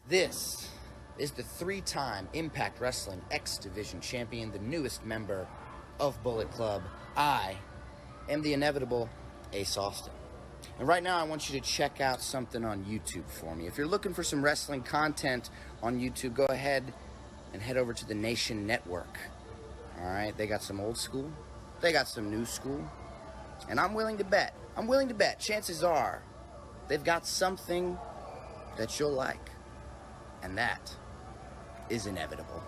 This is the three-time Impact Wrestling X Division champion, the newest member of Bullet Club. I am the inevitable Ace Austin. And right now I want you to check out something on YouTube for me. If you're looking for some wrestling content on YouTube, go ahead and head over to the Nation Network. All right, they got some old school, they got some new school, and I'm willing to bet, chances are they've got something that you'll like, and that is inevitable.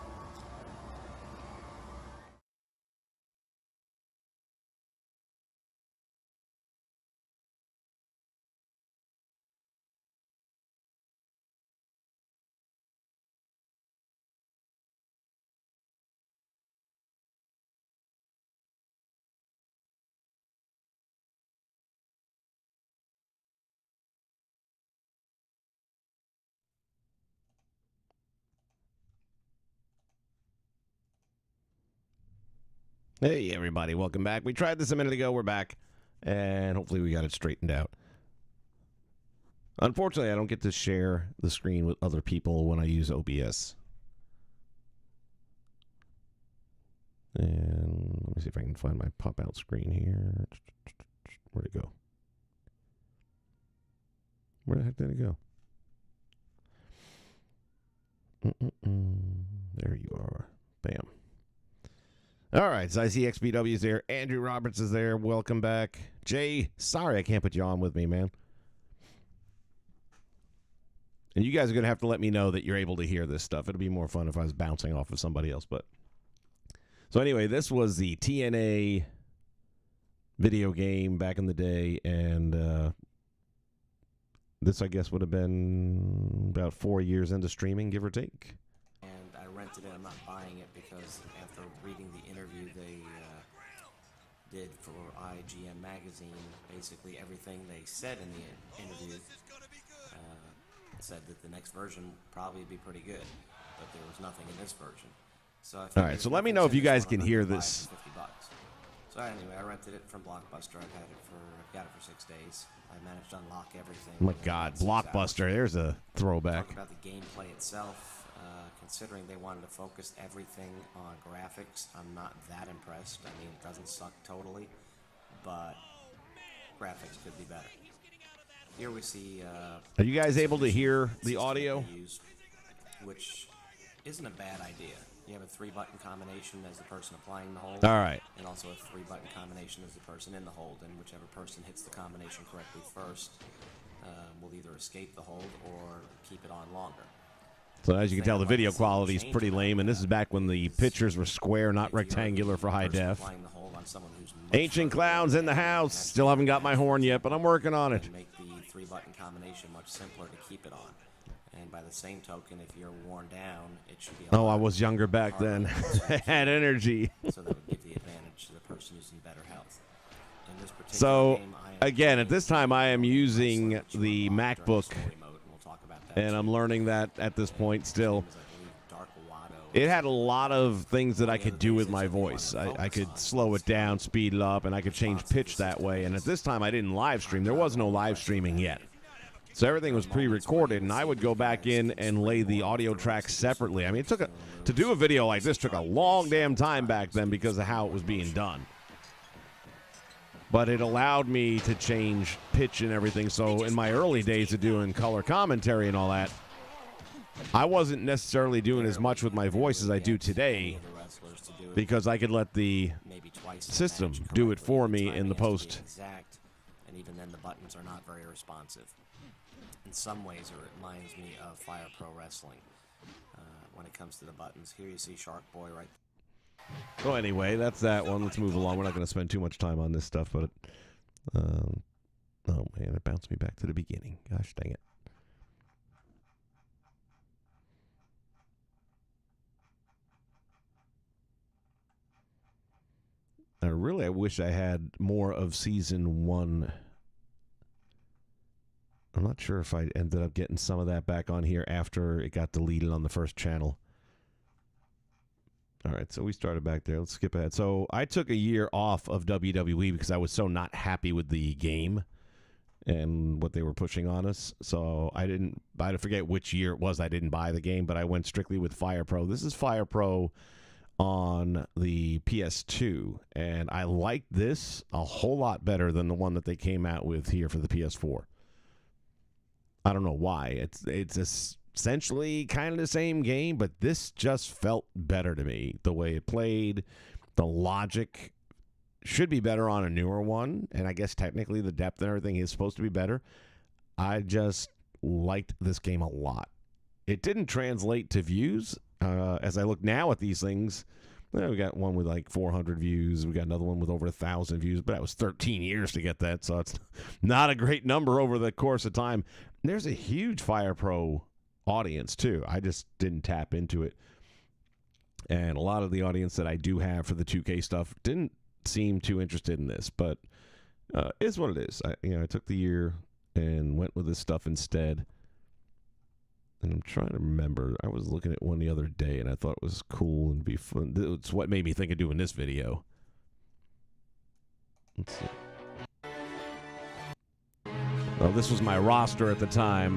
Hey, everybody. Welcome back. We tried this a minute ago. We're back, and hopefully we got it straightened out. Unfortunately, I don't get to share the screen with other people when I use OBS. And let me see if I can find my pop-out screen here. Where'd it go? Where the heck did it go? There you are. Bam. All right, so I see XPW is there. Andrew Roberts is there. Welcome back. Jay, sorry I can't put you on with me, man. And you guys are going to have to let me know that you're able to hear this stuff. It'll be more fun if I was bouncing off of somebody else. But so anyway, this was the TNA video game back in the day, and this, I guess, would have been about 4 years into streaming, give or take. And I rented it. I'm not buying it because after reading the interview they did for IGN magazine, basically everything they said in the interview said that the next version would probably be pretty good, but there was nothing in this version. So I all right, so let me know if you guys can hear this. $50. So anyway, I rented it from Blockbuster. I've got it for 6 days. I managed to unlock everything. Oh my God, Blockbuster! There's a throwback. Talk about the gameplay itself. Considering they wanted to focus everything on graphics, I'm not that impressed. I mean, it doesn't suck totally, but graphics could be better. Here we see... are you guys able to hear the audio? Which isn't a bad idea. You have a 3-button combination as the person applying the hold. All right. And also a 3-button combination as the person in the hold. And whichever person hits the combination correctly first will either escape the hold or keep it on longer. So as you can tell, the video quality is pretty lame, and this is back when the pictures were square, not rectangular for high def. Ancient Clowns in the house. Still haven't got my horn yet, but I'm working on it. Make the 3-button combination much simpler to keep it on. And by the same token, if you're worn down, it should be. Oh, I was younger back then. I had energy. So that would give the advantage to the person who's in better health. In this particular so game, again, at this time, I am using the MacBook. And I'm learning that at this point still. It had a lot of things that I could do with my voice. I could slow it down, speed it up, and I could change pitch that way. And at this time, I didn't live stream. There was no live streaming yet. So everything was pre-recorded, and I would go back in and lay the audio tracks separately. I mean, to do a video like this took a long damn time back then because of how it was being done. But it allowed me to change pitch and everything. So in my early days of doing color commentary and all that, I wasn't necessarily doing as much with my voice as I do today because I could let the system do it for me in the post. And even then, the buttons are not very responsive. In some ways, it reminds me of Fire Pro Wrestling when it comes to the buttons. Here you see Shark Boy right there. So anyway, that's that one. Let's move along. We're not going to spend too much time on this stuff, but oh man, it bounced me back to the beginning. Gosh dang it. I wish I had more of season 1. I'm not sure if I ended up getting some of that back on here after it got deleted on the first channel. All right, so we started back there. Let's skip ahead. So I took a year off of WWE because I was so not happy with the game. and what they were pushing on us. So I forget which year it was. I didn't buy the game, but I went strictly with Fire Pro. This is Fire Pro on the PS2, and I like this a whole lot better than the one that they came out with here for the PS4. I don't know why. It's essentially kind of the same game, but this just felt better to me. The way it played, the logic should be better on a newer one, and I guess technically the depth and everything is supposed to be better. I just liked this game a lot. It didn't translate to views. As I look now at these things, we got one with like 400 views. We got another one with over 1,000 views, but that was 13 years to get that, so it's not a great number over the course of time. There's a huge Fire Pro audience, too. I just didn't tap into it. And a lot of the audience that I do have for the 2K stuff didn't seem too interested in this, but it's what it is. I took the year and went with this stuff instead. And I'm trying to remember. I was looking at one the other day, and I thought it was cool and be fun. It's what made me think of doing this video. Let's see. Well, this was my roster at the time.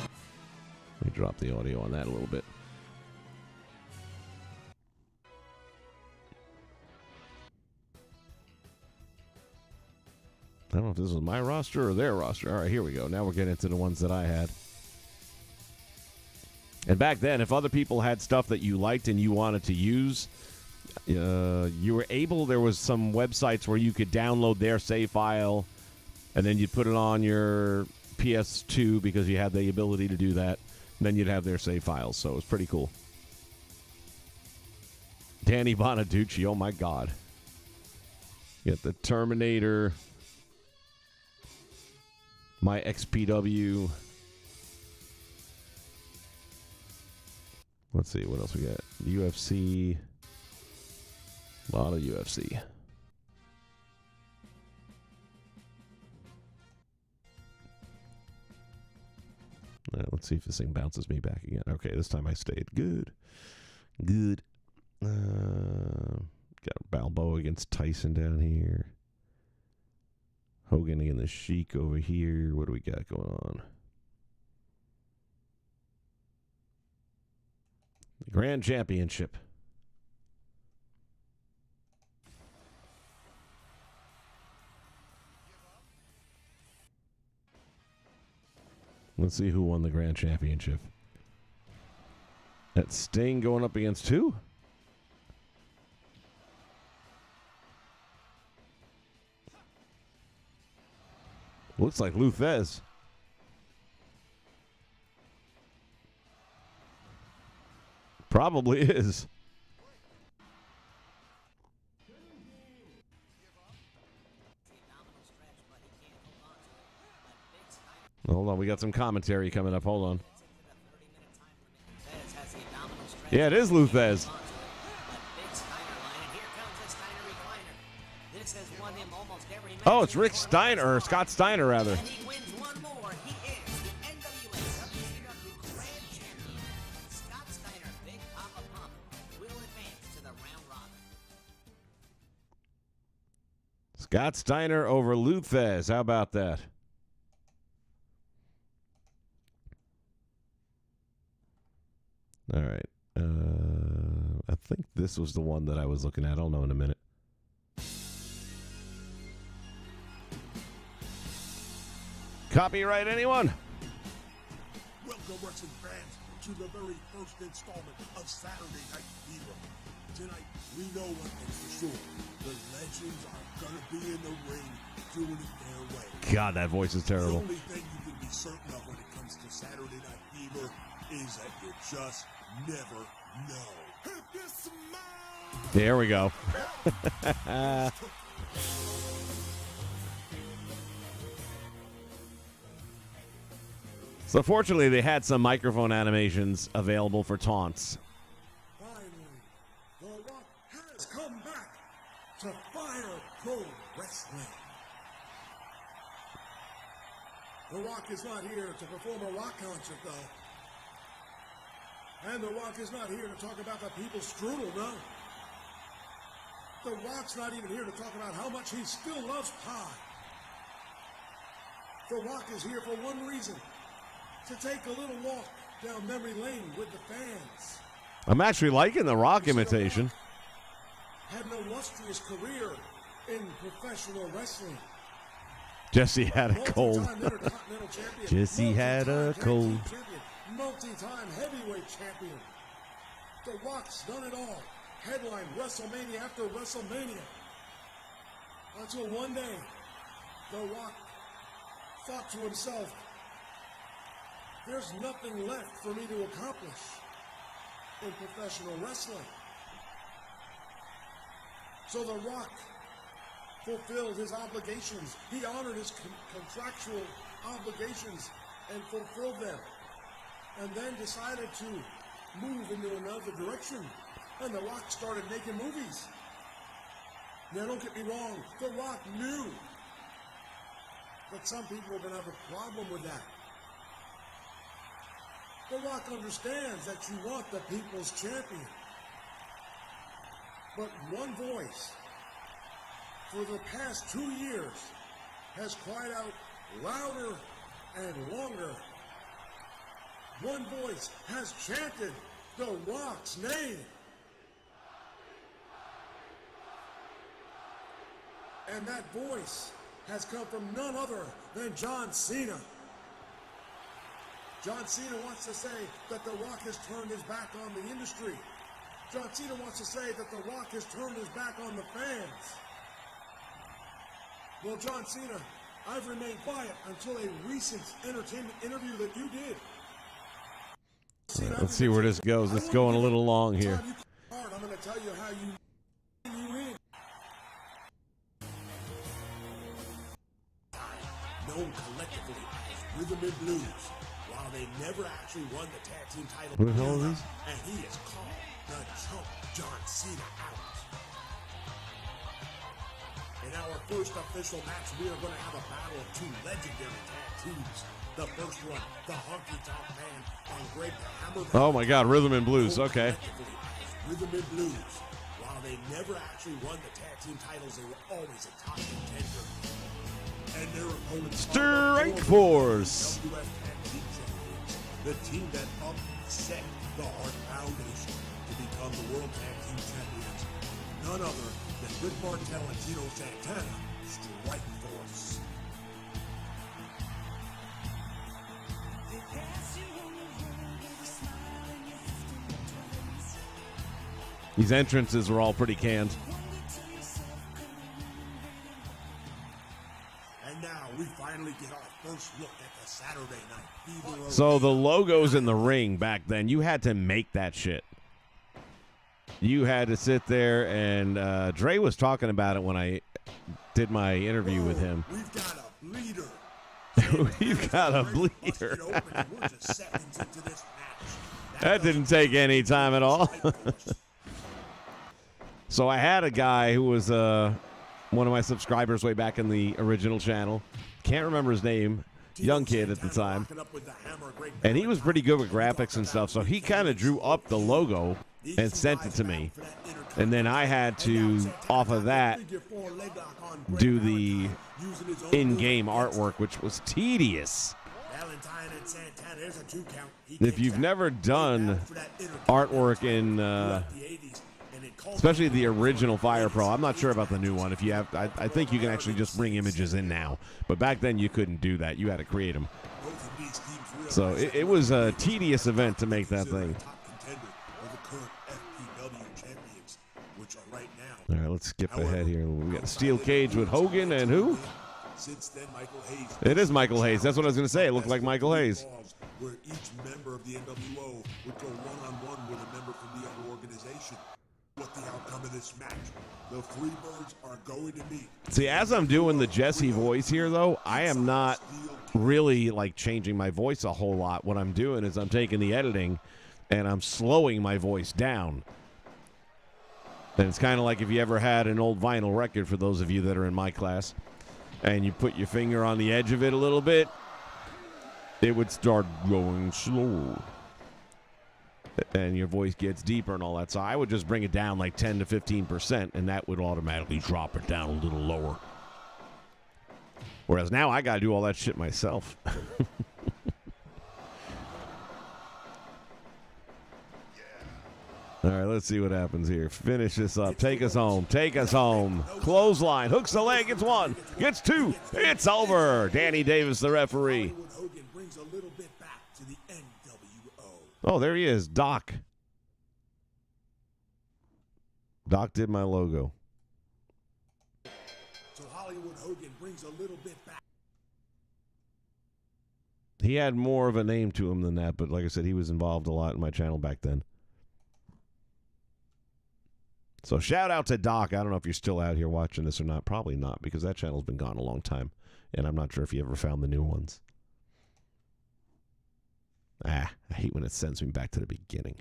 Let me drop the audio on that a little bit. I don't know if this was my roster or their roster. All right, here we go. Now we're getting into the ones that I had. And back then, if other people had stuff that you liked and you wanted to use, you were able, there was some websites where you could download their save file, and then you'd put it on your PS2 because you had the ability to do that. And then you'd have their save files, so it was pretty cool. Danny Bonaducci, oh my God. You got the Terminator, my XPW. Let's see, what else we got? UFC. A lot of UFC. All right, let's see if this thing bounces me back again. Okay, this time I stayed. Good. Good. Got Balboa against Tyson down here. Hogan against the Sheik over here. What do we got going on? The Grand Championship. Let's see who won the Grand Championship. That's Sting going up against who? Looks like Lou Thesz. Probably is. Hold on, we got some commentary coming up. Hold on. Yeah, it is Lou Thesz. Oh, it's Rick Steiner, or Scott Steiner, rather. Scott Steiner over Lou Thesz. How about that? All right. I think this was the one that I was looking at. I'll know in a minute. Copyright, anyone? Welcome, wrestling fans, to the very first installment of Saturday Night Fever. Tonight, we know one thing's for sure. The legends are going to be in the ring doing it their way. God, that voice is terrible. The only thing you can be certain of when it comes to Saturday Night Fever is that you just never know. There we go. So fortunately, they had some microphone animations available for taunts. Finally, The Rock has come back to Fire Pro Wrestling. The Rock is not here to perform a rock concert, though. And The Rock is not here to talk about the people's strudel, no. The Rock's not even here to talk about how much he still loves pie. The Rock is here for one reason, to take a little walk down memory lane with the fans. I'm actually liking the Rock imitation. Had an illustrious career in professional wrestling. Jesse had a cold. Multi-time Intercontinental Champion, Jesse had a multi-time Tag cold. Team Champion, multi-time heavyweight champion. The Rock's done it all. Headline WrestleMania after WrestleMania. Until one day, The Rock thought to himself, there's nothing left for me to accomplish in professional wrestling. So The Rock fulfilled his obligations. He honored his contractual obligations and fulfilled them. And then decided to move into another direction. And The Rock started making movies. Now don't get me wrong, The Rock knew that some people were going to have a problem with that. The Rock understands that you want the people's champion. But one voice for the past 2 years has cried out louder and longer. One voice has chanted The Rock's name. And that voice has come from none other than John Cena. John Cena wants to say that The Rock has turned his back on the industry. John Cena wants to say that The Rock has turned his back on the fans. Well, John Cena, I've remained quiet until a recent entertainment interview that you did. Let's see where this goes. It's going a little long here. I'm going to tell you how you win. Known collectively as Rhythm and Blues, while they never actually won the tag team title. Who the hell is this? And he has called the chump John Cena out. In our first official match, we are going to have a battle of two legendary tag teams. The first one, the Honky Tonk Man on Greg the Hammer. Oh my God, Rhythm and Blues. Okay. Rhythm and Blues. While they never actually won the tag team titles, they were always a top contender. And their opponents Strike Force. WF Tag Team Champions, the team that upset the Hart Foundation to become the World Tag Team Champions. None other than Rick Martel and Tito Santana, Strike Force. These entrances were all pretty canned. And now we finally get our first look at the Saturday Night Fever. So the logos in the ring back then, you had to make that shit. You had to sit there, and Dre was talking about it when I did my interview with him. We've got a bleeder. We've got a bleeder. We're just seconds into this match. That didn't take any time at all. So I had a guy who was one of my subscribers way back in the original channel. Can't remember his name. Young kid at the time. And he was pretty good with graphics and stuff. So he kind of drew up the logo and sent it to me. And then I had to, off of that, do the in-game artwork, which was tedious. If you've never done artwork in, especially the original Fire Pro, I'm not sure about the new one. If you have, I think you can actually just bring images in now. But back then you couldn't do that. You had to create them. So it was a tedious event to make that thing. All right, let's skip ahead here. We got a steel cage with Hogan and who? It is Michael Hayes. That's what I was going to say. It looked like Michael Hayes. Where each member of the NWO would go one-on-one with a member from the other organization. What the outcome of this match? The Freebirds are going to meet. See, as I'm doing the Jesse voice here, though, I am not really like changing my voice a whole lot. What I'm doing is I'm taking the editing and I'm slowing my voice down. And it's kind of like if you ever had an old vinyl record, for those of you that are in my class, and you put your finger on the edge of it a little bit, it would start going slow. And your voice gets deeper and all that. So I would just bring it down like 10 to 15%, and that would automatically drop it down a little lower. Whereas now I got to do all that shit myself. All right, let's see what happens here. Finish this up. Take us home. Take us home. Clothesline. Hooks the leg. Gets one. Gets two. It's over. Danny Davis, the referee. Hollywood Hogan brings a little bit back to the NWO. Oh, there he is. Doc. Doc did my logo. So Hollywood Hogan brings a little bit back. He had more of a name to him than that, but like I said, he was involved a lot in my channel back then. So shout out to Doc. I don't know if you're still out here watching this or not. Probably not, because that channel's been gone a long time. And I'm not sure if you ever found the new ones. I hate when it sends me back to the beginning.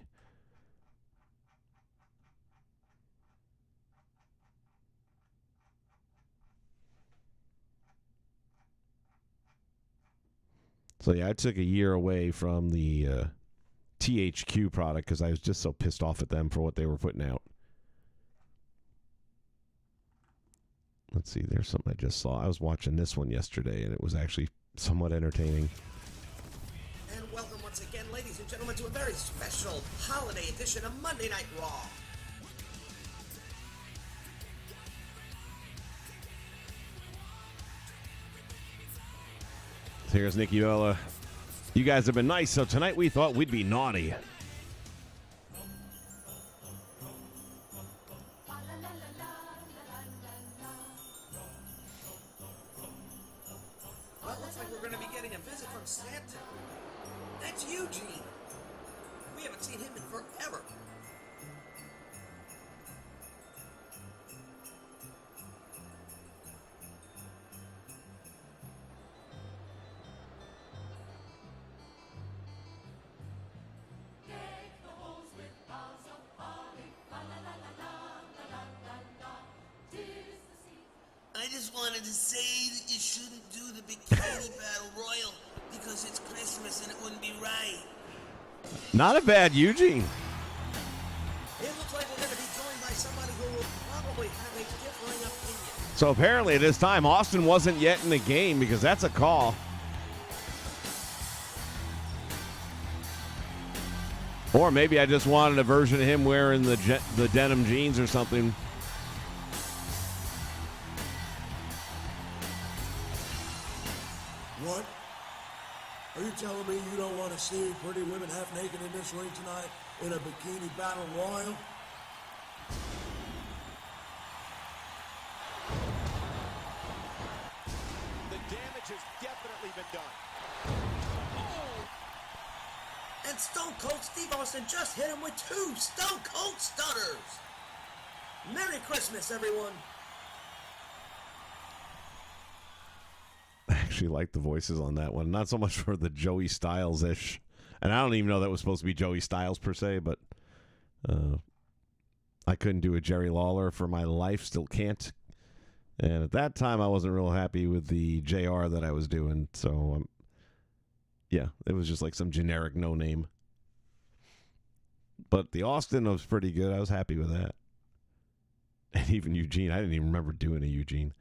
So yeah, I took a year away from the THQ product because I was just so pissed off at them for what they were putting out. Let's see, there's something I just saw. I was watching this one yesterday, and it was actually somewhat entertaining. And welcome once again, ladies and gentlemen, to a very special holiday edition of Monday Night Raw. Here's Nikki Bella. You guys have been nice, so tonight we thought we'd be naughty. Well, looks like we're going to be getting a visit from Santa. That's Eugene. We haven't seen him in forever. I just wanted to say that you shouldn't do the Bikini Battle Royal because it's Christmas and it wouldn't be right. Not a bad Eugene. It looks like we're going to be joined by somebody who will probably have a differing opinion. So apparently at this time, Austin wasn't yet in the game because that's a call. Or maybe I just wanted a version of him wearing the denim jeans or something. What? Are you telling me you don't want to see pretty women half naked in this ring tonight in a bikini battle royal? The damage has definitely been done. And Stone Cold Steve Austin just hit him with 2 Stone Cold Stunners. Merry Christmas, everyone. I actually like the voices on that one. Not so much for the Joey Styles-ish. And I don't even know that was supposed to be Joey Styles per se, but I couldn't do a Jerry Lawler for my life. Still can't. And at that time, I wasn't real happy with the JR that I was doing. So, yeah, it was just like some generic no-name. But the Austin was pretty good. I was happy with that. And even Eugene. I didn't even remember doing a Eugene.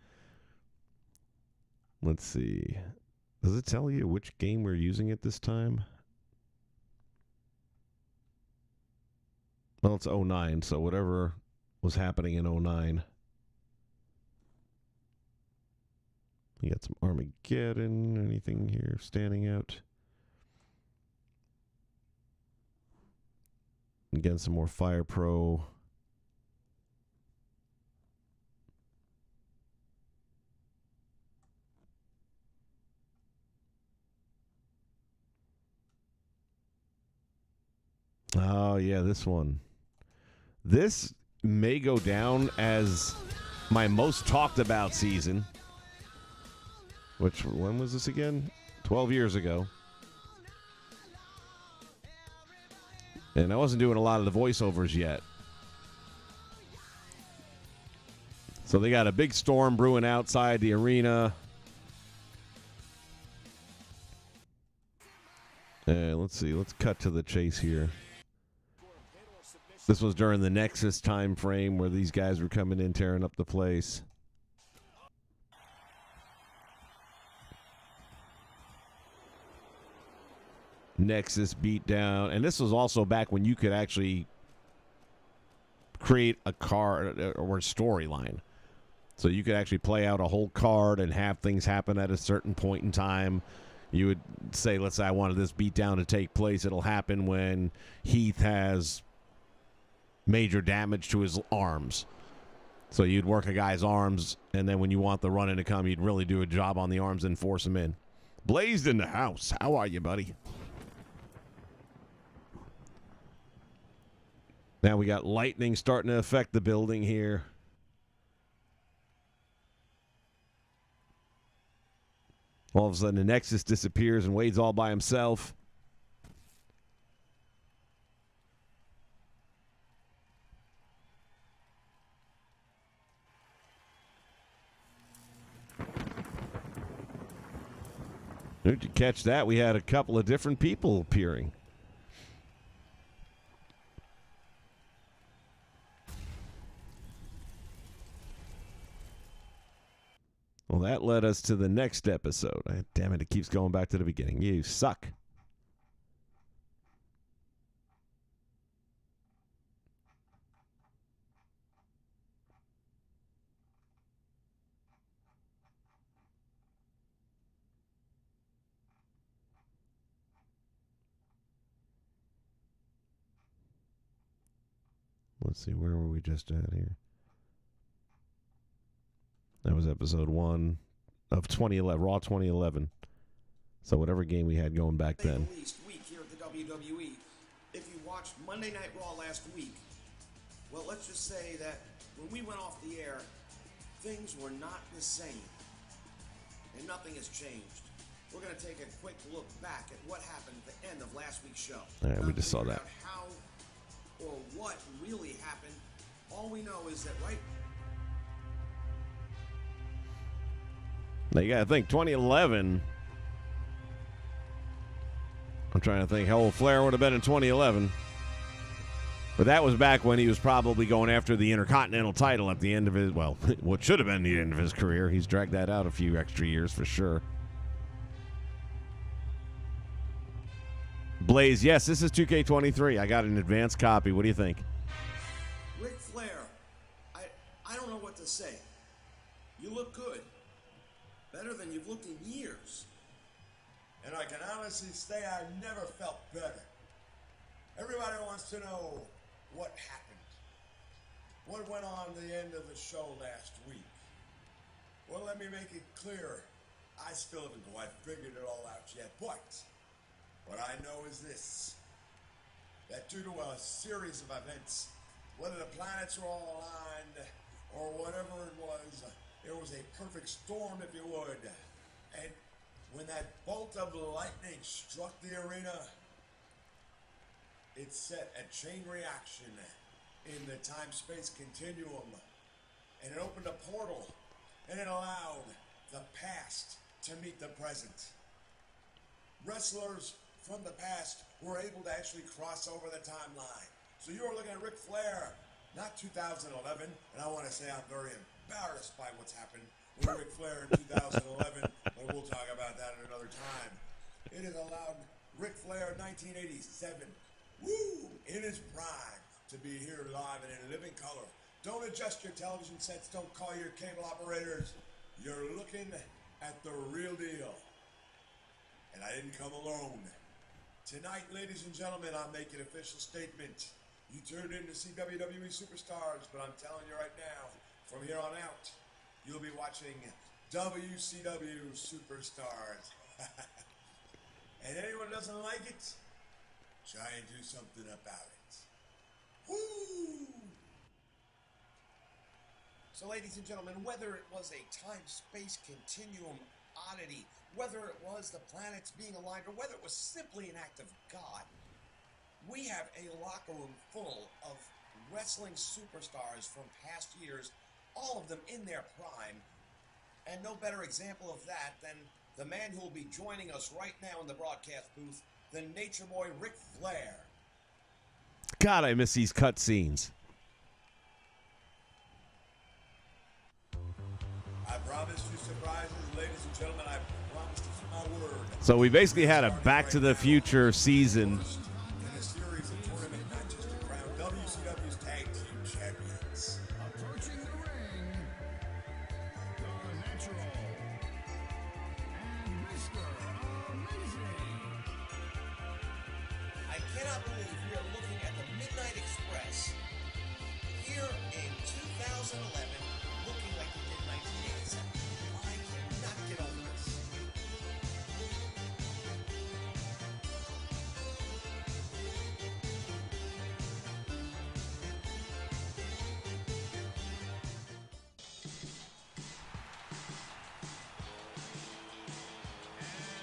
Let's see. Does it tell you which game we're using at this time? Well, it's 09, so whatever was happening in 09. You got some Armageddon. Anything here standing out? Again, some more Fire Pro. Oh, yeah, this one. This may go down as my most talked about season. Which, when was this again? 12 years ago. And I wasn't doing a lot of the voiceovers yet. So they got a big storm brewing outside the arena. Let's see. Let's cut to the chase here. This was during the Nexus time frame where these guys were coming in, tearing up the place. Nexus beatdown. And this was also back when you could actually create a card or a storyline. So you could actually play out a whole card and have things happen at a certain point in time. You would say, let's say I wanted this beatdown to take place. It'll happen when Heath has major damage to his arms. So you'd work a guy's arms, and then when you want the run-in to come, you'd really do a job on the arms and force him in. Blazed in the house. How are you, buddy? Now we got lightning starting to affect the building here. All of a sudden, the Nexus disappears, and Wade's all by himself. Did you catch that? We had a couple of different people appearing. Well, that led us to the next episode. Damn it, it keeps going back to the beginning. You suck. Let's see, where were we just at here? That was episode 1 of 2011, Raw 2011. So whatever game we had going back then. Least week here at the WWE. If you watched Monday Night Raw last week, well, let's just say that when we went off the air, things were not the same. And nothing has changed. We're going to take a quick look back at what happened at the end of last week's show. All right, we just saw that. How or what really happened. All we know is that Now you gotta think, 2011. I'm trying to think how old Flair would have been in 2011. But that was back when he was probably going after the Intercontinental title at the end of his, well, what should have been the end of his career. He's dragged that out a few extra years for sure. Blaze, yes, this is 2K23. I got an advanced copy. What do you think? Ric Flair, I don't know what to say. You look good. Better than you've looked in years. And I can honestly say I've never felt better. Everybody wants to know what happened. What went on at the end of the show last week? Well, let me make it clear. I still haven't quite figured it all out yet, but what I know is this, that due to a series of events, whether the planets were all aligned or whatever it was a perfect storm, if you would. And when that bolt of lightning struck the arena, it set a chain reaction in the time-space continuum. And it opened a portal, and it allowed the past to meet the present. Wrestlers from the past were able to actually cross over the timeline. So you're looking at Ric Flair, not 2011, and I want to say I'm very embarrassed by what's happened with Ric Flair in 2011, but we'll talk about that at another time. It has allowed Ric Flair 1987, in his prime, to be here live and in living color. Don't adjust your television sets, don't call your cable operators. You're looking at the real deal. And I didn't come alone. Tonight, ladies and gentlemen, I'm making an official statement. You tuned in to see WWE Superstars, but I'm telling you right now, from here on out, you'll be watching WCW Superstars. And anyone who doesn't like it, try and do something about it. Woo! So, ladies and gentlemen, whether it was a time-space continuum oddity, whether it was the planets being aligned, or whether it was simply an act of God, we have a locker room full of wrestling superstars from past years, all of them in their prime, and no better example of that than the man who will be joining us right now in the broadcast booth, the Nature Boy Ric Flair. God, I miss these cutscenes. I promised you surprises, ladies and gentlemen. I promise to keep my word. So we basically had a Back to the Future season. In a series of tournament matches to crown WCW's Tag Team Champions. Approaching the ring, the Natural and Mr. Amazing. I cannot believe we are looking at the Midnight Express here in 2011, looking like we did 1987. I cannot get over this.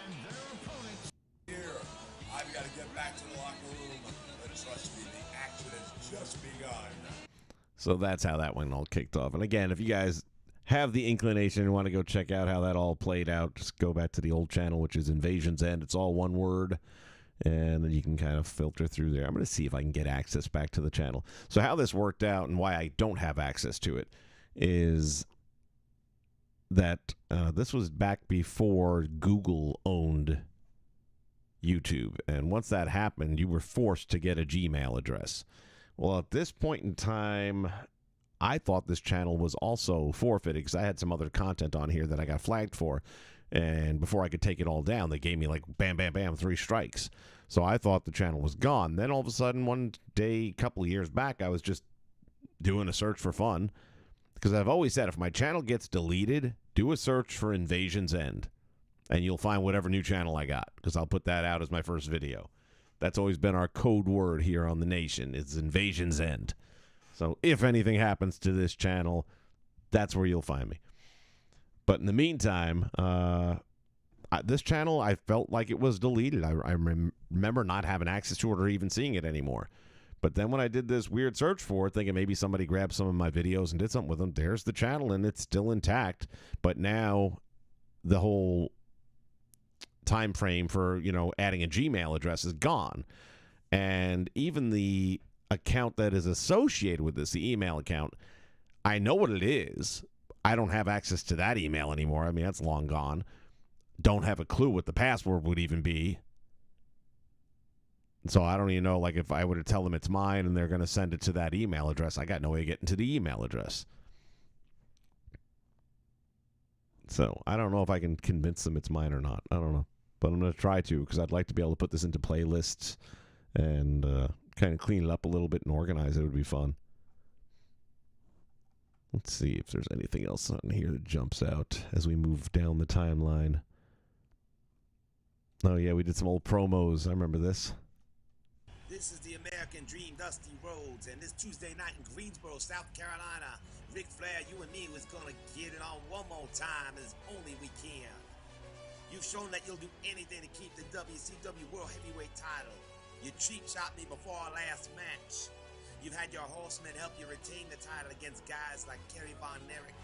And their opponents. Here, I've got to get back to the locker room, but trust me, the action has just begun. So that's how that one all kicked off. And again, if you guys have the inclination and want to go check out how that all played out, just go back to the old channel, which is Invasion's End. It's all one word, and then you can kind of filter through there. I'm going to see if I can get access back to the channel. So how this worked out and why I don't have access to it is that this was back before Google owned YouTube. And once that happened, you were forced to get a Gmail address. Well, at this point in time, I thought this channel was also forfeited because I had some other content on here that I got flagged for. And before I could take it all down, they gave me like bam, bam, bam, 3 strikes. So I thought the channel was gone. Then all of a sudden, one day, a couple of years back, I was just doing a search for fun. Because I've always said, if my channel gets deleted, do a search for Invasion's End. And you'll find whatever new channel I got. Because I'll put that out as my first video. That's always been our code word here on the nation. It's Invasion's End. So if anything happens to this channel, that's where you'll find me. But in the meantime, this channel, I felt like it was deleted. I remember not having access to it or even seeing it anymore. But then when I did this weird search for it, thinking maybe somebody grabbed some of my videos and did something with them, there's the channel, and it's still intact. But now the whole time frame for, you know, adding a Gmail address is gone. And even the account that is associated with this, the email account, I know what it is. I don't have access to that email anymore. I mean, that's long gone. Don't have a clue what the password would even be. So I don't even know, like, if I were to tell them it's mine and they're going to send it to that email address, I got no way of getting to the email address. So I don't know if I can convince them it's mine or not. I don't know. But I'm going to try to, because I'd like to be able to put this into playlists and kind of clean it up a little bit and organize it. It would be fun. Let's see if there's anything else on here that jumps out as we move down the timeline. Oh, yeah, we did some old promos. I remember this. This is the American Dream, Dusty Rhodes, and this Tuesday night in Greensboro, South Carolina, Ric Flair, you and me was gonna get it on one more time as only we can. You've shown that you'll do anything to keep the WCW World Heavyweight title. You cheap shot me before our last match. You've had your horsemen help you retain the title against guys like Kerry Von Erich.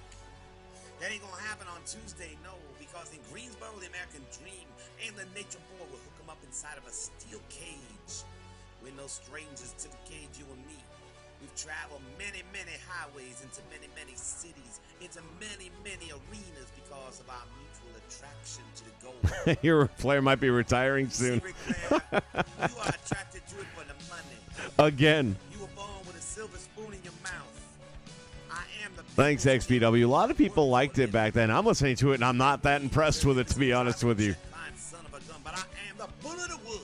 That ain't gonna happen on Tuesday, no, because in Greensboro, the American Dream and the Nature Boy will hook them up inside of a steel cage. We're no strangers to the cage, you and me. We've traveled many, many highways into many, many cities, into many, many arenas because of our mutual attraction to the goal. Your Flair might be retiring soon. See, Ric Flair, you are attracted to it for the money. Again. You were born with a silver spoon in your mouth. I am the Thanks, XPW. A lot of people liked it back then. I'm listening to it, and I'm not that impressed with it, to be honest with you. Son of a gun, but I am the bull of the woods.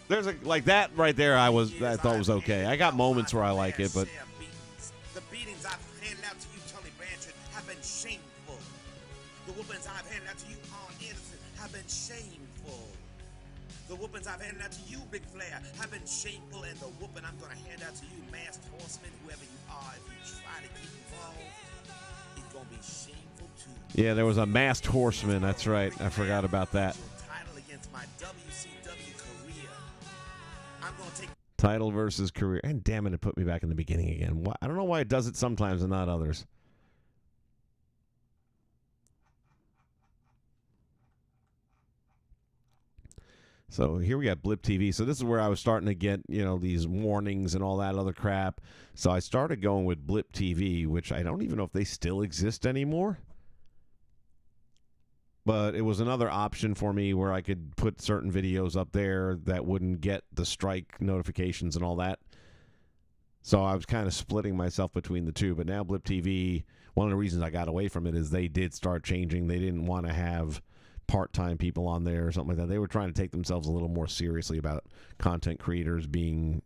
There's like that right there. I thought was okay. I got moments where I like it, but The beatings I've handed out to you, Tony Blanchard, have been shameful. The whoopings I've handed out to you, Arn Anderson, have been shameful. The whoopings I've handed out to you, Ric Flair, have been shameful, and the whooping I'm going to hand out to you, Masked Horseman, whoever you are, if you try to get involved, it's going to be shameful too. yeah, there was a Masked Horseman. That's right. I forgot about that. Title against my WCW career. I'm going to take Title versus career. And damn it put me back in the beginning again. I don't know why it does it sometimes and not others. So here we got Blip TV. So this is where I was starting to get, you know, these warnings and all that other crap. So I started going with Blip TV, which I don't even know if they still exist anymore. But it was another option for me where I could put certain videos up there that wouldn't get the strike notifications and all that. So I was kind of splitting myself between the two. But now Blip TV, one of the reasons I got away from it is they did start changing. They didn't want to have part-time people on there or something like that. They were trying to take themselves a little more seriously about content creators being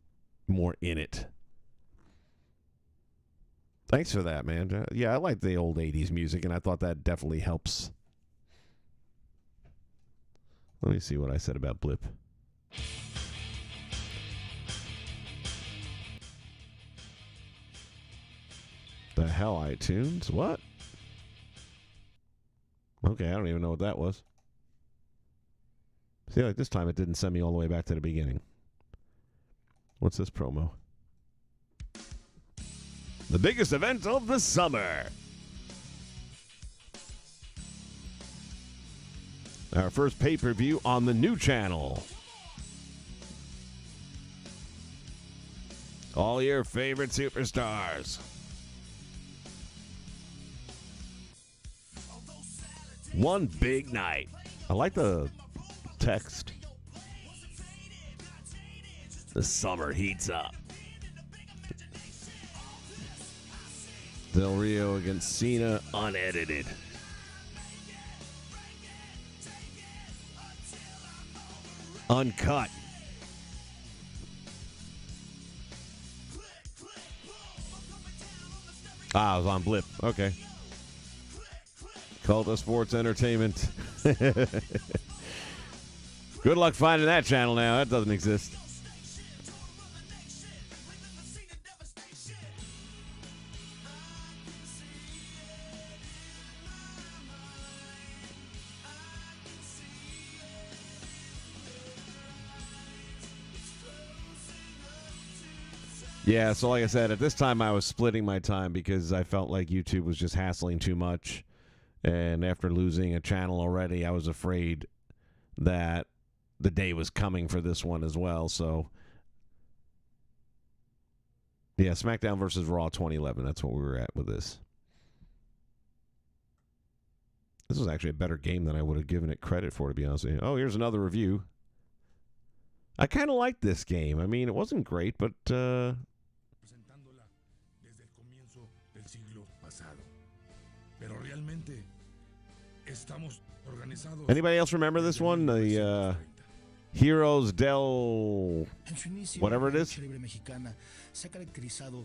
more in it. Thanks for that, man. Yeah, I like the old 80s music, and I thought that definitely helps. Let me see what I said about Blip. The hell, iTunes? What? Okay, I don't even know what that was. See, like this time it didn't send me all the way back to the beginning. What's this promo? The biggest event of the summer. Our first pay-per-view on the new channel. All your favorite superstars. One big night. I like the text. The summer heats up. Del Rio against Cena, unedited. Uncut. Ah, I was on Blip. Okay. Cult of Sports Entertainment. Good luck finding that channel now. That doesn't exist. Yeah, so like I said, at this time I was splitting my time because I felt like YouTube was just hassling too much. And after losing a channel already, I was afraid that the day was coming for this one as well. So, yeah, SmackDown versus Raw 2011. That's what we were at with this. This was actually a better game than I would have given it credit for, to be honest with you. Oh, here's another review. I kind of liked this game. I mean, it wasn't great, but... presentándola desde el comienzo del siglo pasado. Pero realmente estamos organizados. Anybody else remember this one? The Heroes del... En su inicio, whatever it la is. lucha libre mexicana se ha caracterizado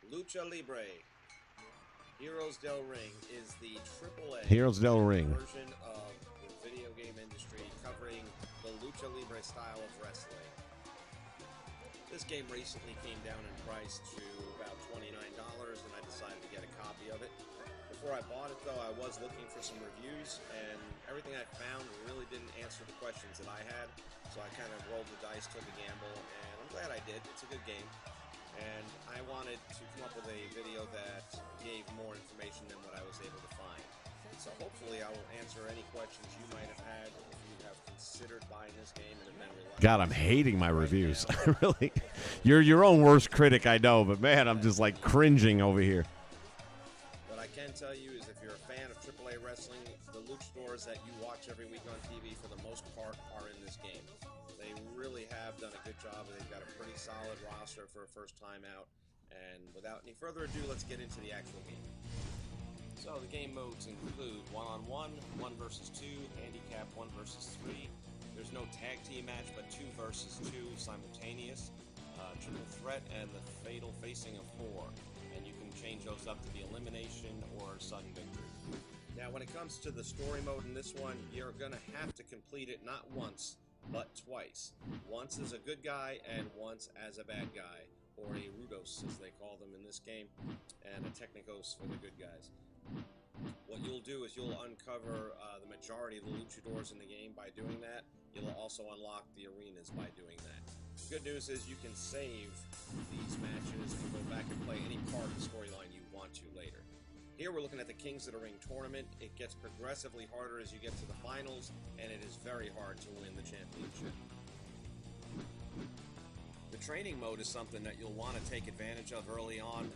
Lucha Libre Heroes del Ring is the AAA Heroes del Ring. version of the video game industry covering the Lucha Libre style of wrestling. This game recently came down in price to about $29, and I decided to get a copy of it. Before I bought it, though, I was looking for some reviews, and everything I found really didn't answer the questions that I had, so I kind of rolled the dice, took a gamble, and I'm glad I did. It's a good game. And I wanted to come up with a video that gave more information than what I was able to find. So hopefully I will answer any questions you might have had if you have considered buying this game and have been reluctant. God, I'm hating my reviews. Really. You're your own worst critic, I know, but man, I'm just like cringing over here. What I can tell you is if you're a fan of AAA wrestling, the luchadors that you watch every week on TV for the most part are in this game. They really have done a good job. They've got a pretty solid roster for a first time out. And without any further ado, let's get into the actual game. So the game modes include 1-on-1, 1 versus 2, handicap 1 versus 3. There's no tag team match, but 2 versus 2 simultaneous, triple threat, and the fatal facing of 4. And you can change those up to be elimination or sudden victory. Now, when it comes to the story mode in this one, you're going to have to complete it not once, but twice. Once as a good guy and once as a bad guy, or a Rudos as they call them in this game, and a Technicos for the good guys. What you'll do is you'll uncover the majority of the luchadors in the game by doing that. You'll also unlock the arenas by doing that. The good news is you can save these matches and go back and play any part of the storyline you want to later. Here we're looking at the Kings of the Ring tournament. It gets progressively harder as you get to the finals, and it is very hard to win the championship. The training mode is something that you'll want to take advantage of early on.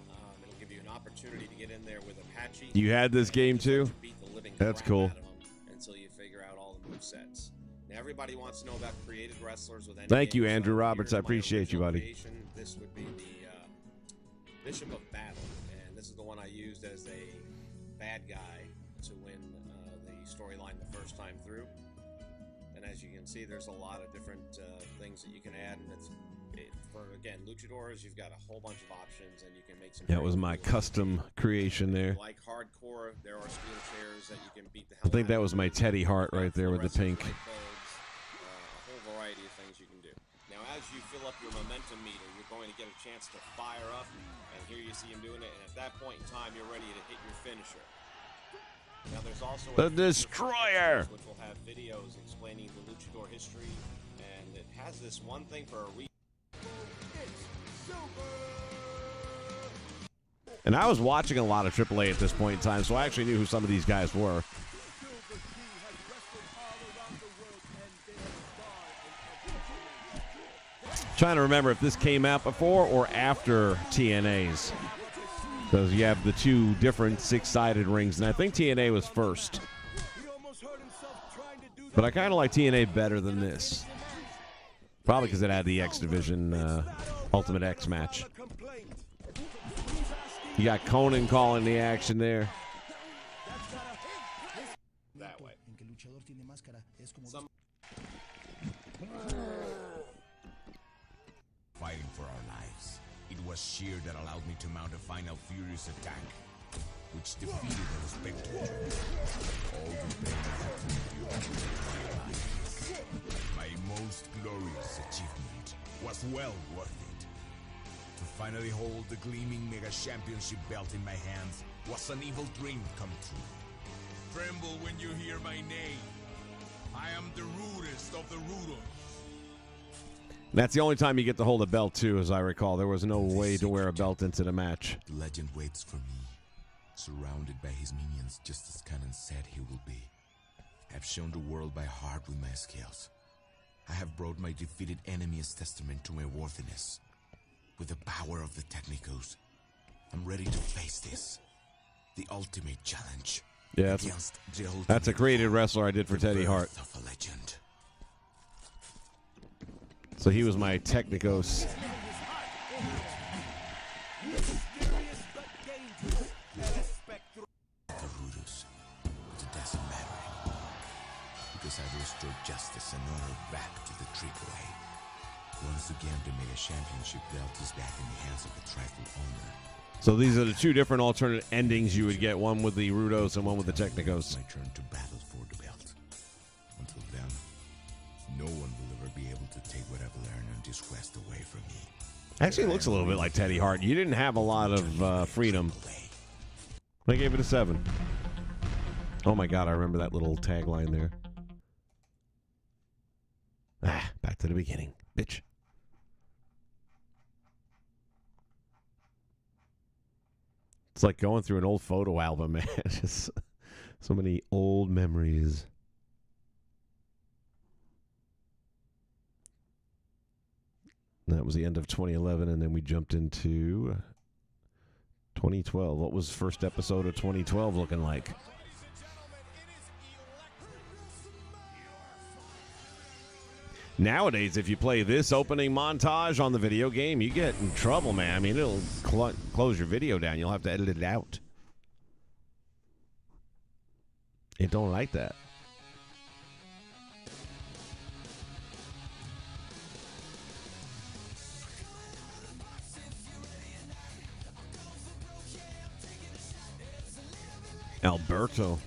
It'll give you an opportunity to get in there with Apache. You had this game Just let too? you beat the living That's crap cool. out of 'em until you figure out all the movesets. Now everybody wants to know about created wrestlers with any Thank you, game, so Andrew here Roberts. I in my appreciate you, original buddy. creation, this would be the Bishop of Battle, and this is the one I used as a bad guy to win the storyline the first time through. And as you can see, there's a lot of different things that you can add, and for again luchadors, you've got a whole bunch of options, and you can make some. That was my custom creation there. Like hardcore, there are steel chairs that you can beat the hell I think out that of. was my Teddy Hart right there with the pink. A whole variety of things you can do. Now, as you fill up your momentum meter, you're going to get a chance to fire up, and here you see him doing it, and at that point in time, you're ready to hit your finisher. Now, there's also The Destroyer, which will have videos explaining the luchador history, and it has this one thing for a reason. And I was watching a lot of AAA at this point in time, so I actually knew who some of these guys were. Trying to remember if this came out before or after TNA's. Because you have the two different six-sided rings, and I think TNA was first. But I kind of like TNA better than this. Probably because it had the X Division Ultimate X match. You got Conan calling the action there. That way. Fighting for our lives. It was sheer that allowed me to mount a final furious attack, which defeated the spectator. All the pain I had to endure in my life. My most glorious achievement was well worth it. To finally hold the gleaming Mega Championship belt in my hands was an evil dream come true. Tremble when you hear my name. I am the rudest of the rudos. That's the only time you get to hold a belt, too, as I recall. There was no way to wear a belt into the match. The legend waits for me, surrounded by his minions, just as Conan said he will be. I've shown the world by heart with my skills. I have brought my defeated enemy as testament to my worthiness. With the power of the Technicos, I'm ready to face this. The ultimate challenge. Yeah, that's a created wrestler I did for Teddy Hart. Of a legend. So he was my Technicos. The Rudus, but it doesn't matter anymore. Because I've restored justice and honor back to the AAA. Once again, the Mega Championship belt is back in the hands of the trifle owner. So these are the two different alternate endings you would get, one with the Rudos and one with the Technicos. My turn to battle for the belt. Until then, no one will ever be able to take what I've learned on this quest away from me. Actually, it looks a little bit like Teddy Hart. You didn't have a lot of freedom. I gave it a 7. Oh my God, I remember that little tagline there. Back to the beginning, bitch. It's like going through an old photo album, man. Just so many old memories. That was the end of 2011, and then we jumped into 2012. What was the first episode of 2012 looking like? Nowadays, if you play this opening montage on the video game, you get in trouble, man. I mean, it'll close your video down. You'll have to edit it out. It don't like that. Alberto.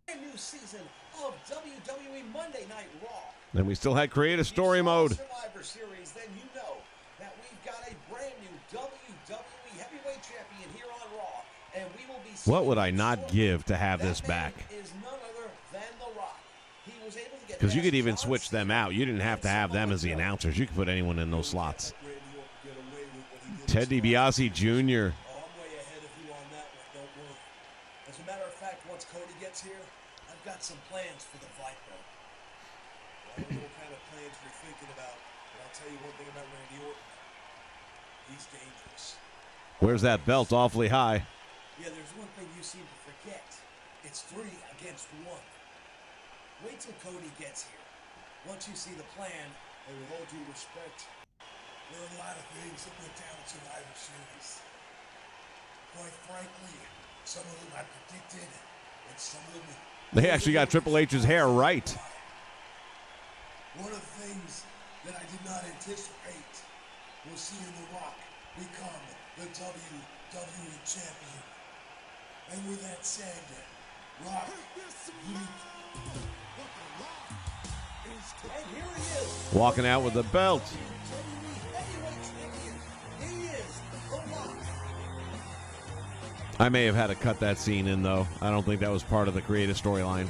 New season of WWE Monday Night Raw. And we still had creative story mode. Survivor Series, then you know that we've got a brand new WWE Heavyweight Champion here on Raw, and we will be. What would I not give to have this back? Is none other than The Rock. He was able to get. Because you could even switch them out. You didn't have to have them as the announcers. You could put anyone in those slots. Ted DiBiase Jr. Oh, I'm way ahead of you on that one. Don't worry. As a matter of fact, once Cody gets here, I've got some plans for the Viper. don't know what kind of plans you're thinking about, but I'll tell you one thing about Randy Orton. He's dangerous. Where's that belt? Awfully high. Yeah, there's one thing you seem to forget. It's 3 against 1. Wait till Cody gets here. Once you see the plan, and with all due respect, there are a lot of things that went down at Survivor Series. Quite frankly, some of them I predicted, and some of them... They actually got Triple H's hair right. One of the things that I did not anticipate was seeing The Rock become the WWE Champion. And with that said, Rock, and here he is. Walking out with the belt. I may have had to cut that scene in, though. I don't think that was part of the creative storyline.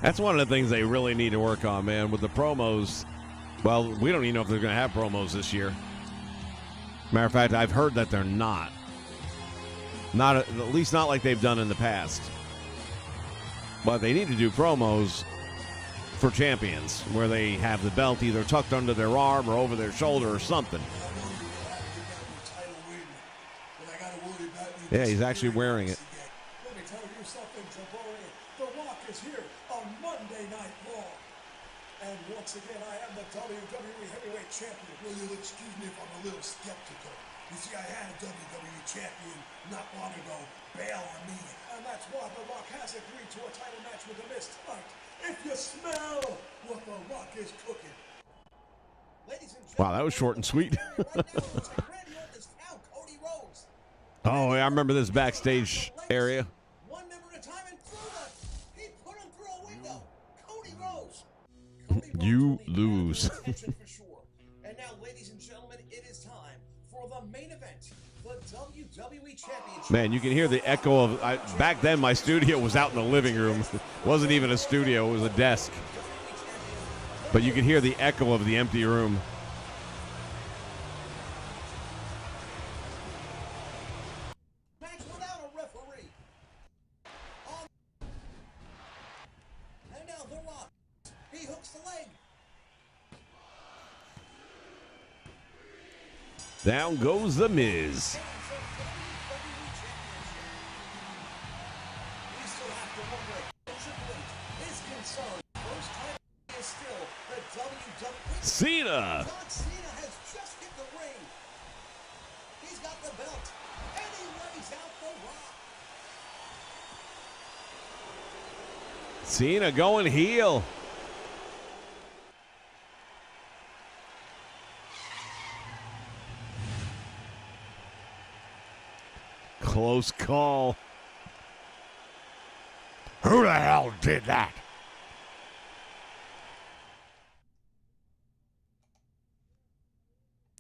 That's one of the things they really need to work on, man, with the promos. Well, we don't even know if they're going to have promos this year. Matter of fact, I've heard that they're not. Not at least not like they've done in the past. But they need to do promos for champions where they have the belt either tucked under their arm or over their shoulder or something. Yeah, he's actually wearing it. let me tell you something, Jabari. The Rock is here on Monday Night Raw. And once again, I am the WWE Heavyweight Champion. Well, you'll excuse me if I'm a little skeptical. You see, I had a WWE Champion not long ago bail on me. And that's why The Rock has agreed to a title match with The Miz tonight. If you smell what The Rock is cooking. Wow, that was short and sweet. Oh, I remember this backstage area. One member at a time and he put him through a window. Cody Rhodes. You lose. And now, ladies and gentlemen, it is time for the main event, the WWE Championship. Man, you can hear the echo of... back then, my studio was out in the living room. It wasn't even a studio. It was a desk. But you can hear the echo of the empty room. Match without a referee. And now The Rock. He hooks the leg. Down goes The Miz. Cena. John Cena has just hit the ring. He's got the belt, and he lays out The Rock. Cena going heel. Close call. Who the hell did that?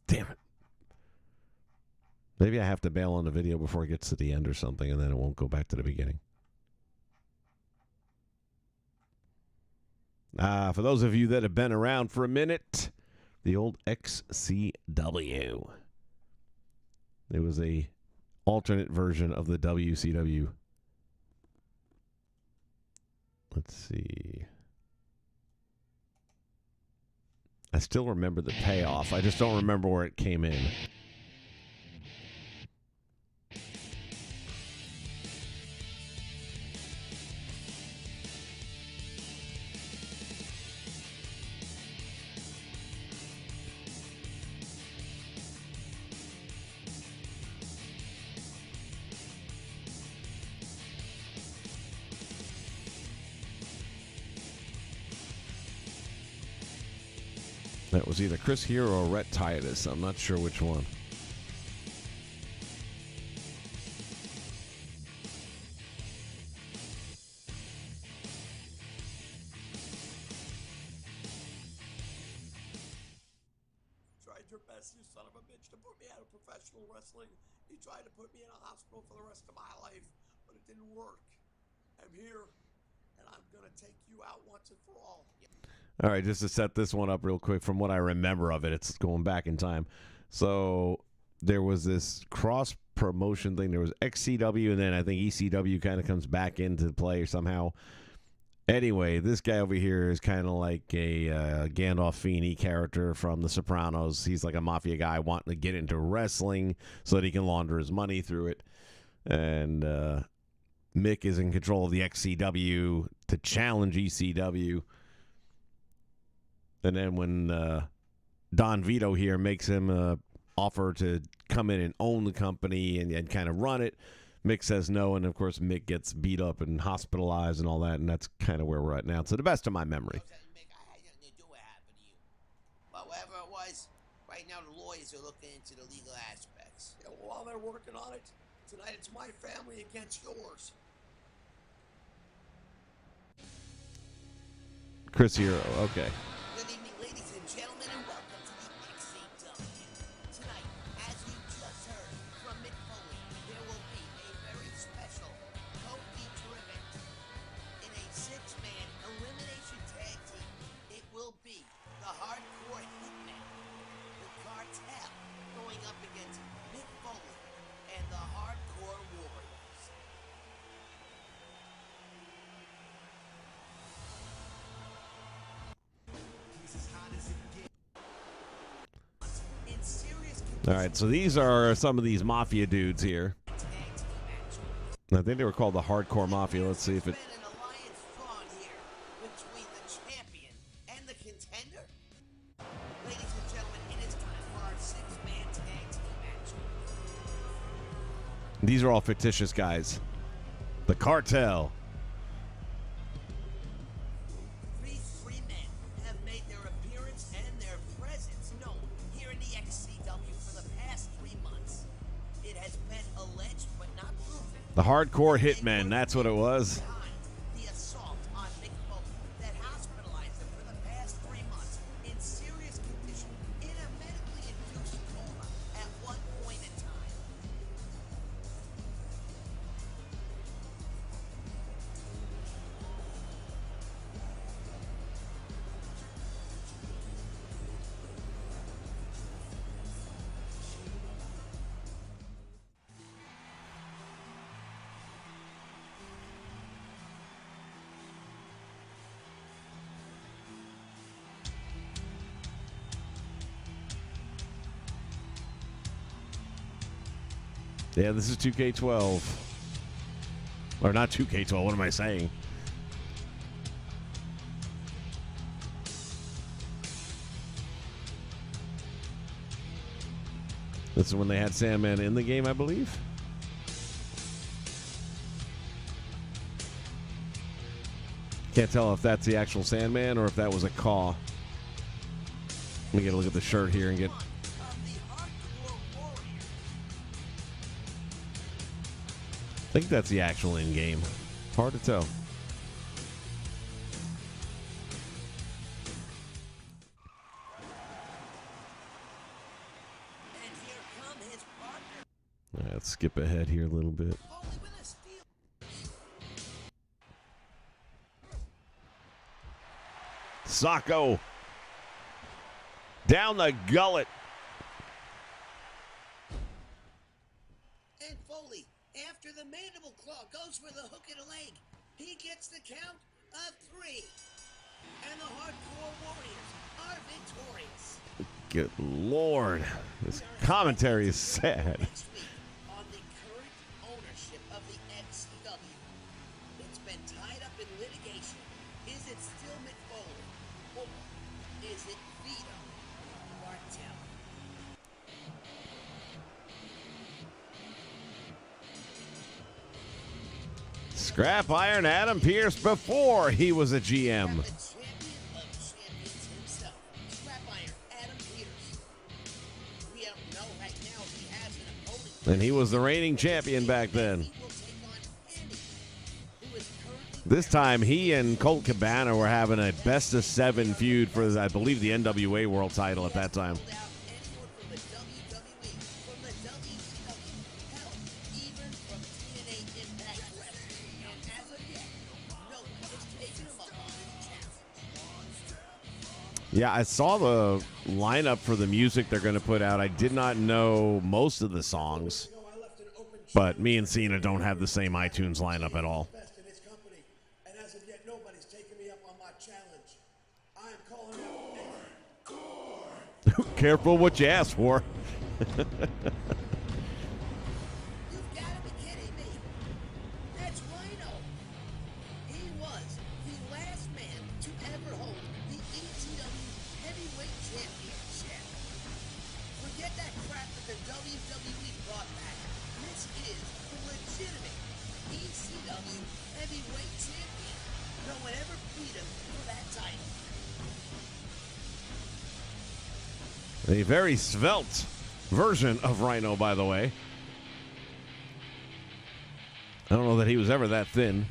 Damn it. Maybe I have to bail on the video before it gets to the end or something, and then it won't go back to the beginning. For those of you that have been around for a minute, the old XCW. It was a alternate version of the WCW. Let's see. I still remember the payoff. I just don't remember where it came in. That was either Chris Hero or Rhett Titus. I'm not sure which one. Tried your best, you son of a bitch, to put me out of professional wrestling. You tried to put me in a hospital for the rest of my life, but it didn't work. I'm here, and I'm going to take you out once and for all. All right, just to set this one up real quick from what I remember of it. It's going back in time. So there was this cross promotion thing. There was XCW, and then I think ECW kind of comes back into play somehow. Anyway, this guy over here is kind of like a Gandolfini character from The Sopranos. He's like a mafia guy wanting to get into wrestling so that he can launder his money through it. And Mick is in control of the XCW to challenge ECW. And then when Don Vito here makes him an offer to come in and own the company and kind of run it, Mick says no, and of course Mick gets beat up and hospitalized and all that, and that's kind of where we're at now, to the best of my memory. Mick, I had nothing to do what happened to you. But whatever it was, right now the lawyers are looking into the legal aspects. Yeah, while they're working on it, tonight it's my family against yours. Chris Hero, okay. Good evening, ladies and gentlemen, and welcome to the XCW. Tonight, as you just heard from Mick Foley, there will be a very special co-feature event. In a 6-man elimination tag team, it will be the Hardcore Hitmen, the Cartel, going up against Mick Foley and the Hardcore Warriors. In serious All right, so these are some of these mafia dudes here. I think they were called the Hardcore Mafia. Let's see if it... Been an alliance drawn here between the champion and the contender. Ladies and gentlemen, it is time for our 6-man tag team match. These are all fictitious guys. The Cartel. These 3 men have made their appearance and their presence known here in the XCW for the past 3 months. It has been alleged but not proven. The Hardcore Hitmen, that's what it was. Behind the assault on Mick Foley that hospitalized him for the past 3 months in serious condition in a medically induced coma at one point in time. Yeah, this is 2K12. Or not 2K12, what am I saying? This is when they had Sandman in the game, I believe. Can't tell if that's the actual Sandman or if that was a Caw. Let me get a look at the shirt here and get... I think that's the actual in-game. Hard to tell. And here come his partner. All right, let's skip ahead here a little bit. Foley with a steal. Sacco. Down the gullet. And Foley, after the mandible claw goes for the hook in the leg, he gets the count of 3. And the Hardcore Warriors are victorious. Good Lord. This commentary is sad. Next week on the current ownership of the XCW. It's been tied up in litigation. Is it still Mick Foley? Or is it Vito Martelli? Scrap Iron Adam Pearce before he was a GM. The champion of champions himself, Scrap Iron Adam Pearce. We don't know right now if he has an opponent. And he was the reigning champion back then. He will take on Andy, who is currently This time, he and Colt Cabana were having a best-of-7 feud for, I believe, the NWA World title at that time. pulled out anyone from the WWE, from the WCW, hell, even from TNA Impact Wrestling. And as of yet, no one has taken him up on his challenge. Yeah, I saw the lineup for the music they're going to put out. I did not know most of the songs, but me and Cena don't have the same iTunes lineup at all. And as of yet, nobody's taken me up on my challenge. I am calling out Careful what you ask for. You've got to be kidding me. That's Rhino. He was the last man to ever hold the ECW Heavyweight Championship. Forget that crap that the WWE brought back. This is the legitimate ECW Heavyweight Champion. No one ever beat him for that title. A very svelte version of Rhino, by the way. I don't know that he was ever that thin.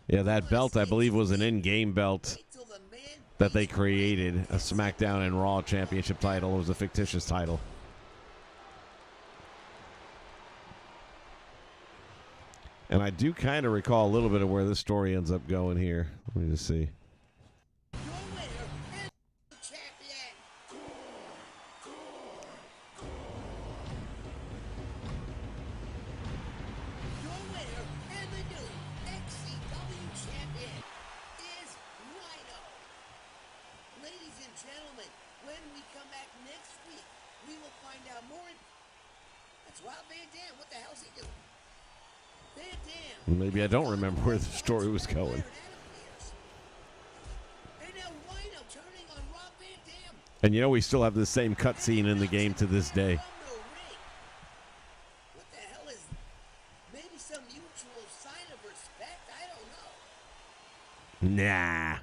Yeah, that belt, I believe, was an in-game belt that they created. A SmackDown and Raw Championship title. It was a fictitious title. And I do kind of recall a little bit of where this story ends up going here. Let me just see. Maybe I don't remember where the story was going. And you know, we still have the same cutscene in the game to this day. What the hell is maybe some mutual sign of respect? I don't know. Nah.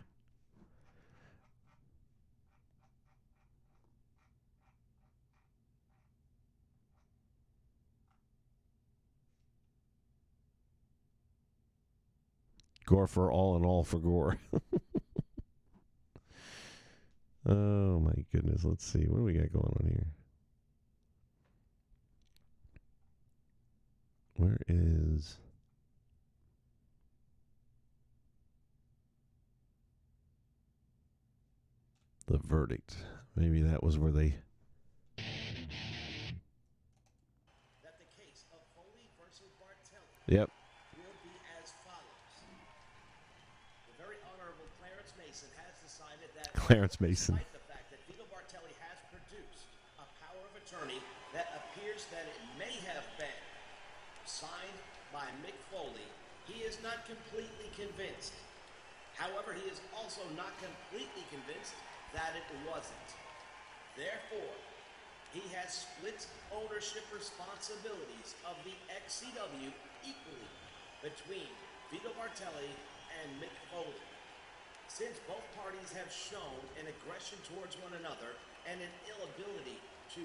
Gore for all and all for gore. Oh my goodness. Let's see. What do we got going on here? Where is the verdict? Maybe that was where they... That the case of Foley versus Bartelli Yep. will be as follows. The very honorable Clarence Mason has decided that Clarence Mason. despite the fact that Vito Bartelli has produced a power of attorney that appears that it may have been signed by Mick Foley, he is not completely convinced. However, he is also not completely convinced that it wasn't. Therefore, he has split ownership responsibilities of the XCW equally between Vito Bartelli and Mick Foley. Since both parties have shown an aggression towards one another and an inability to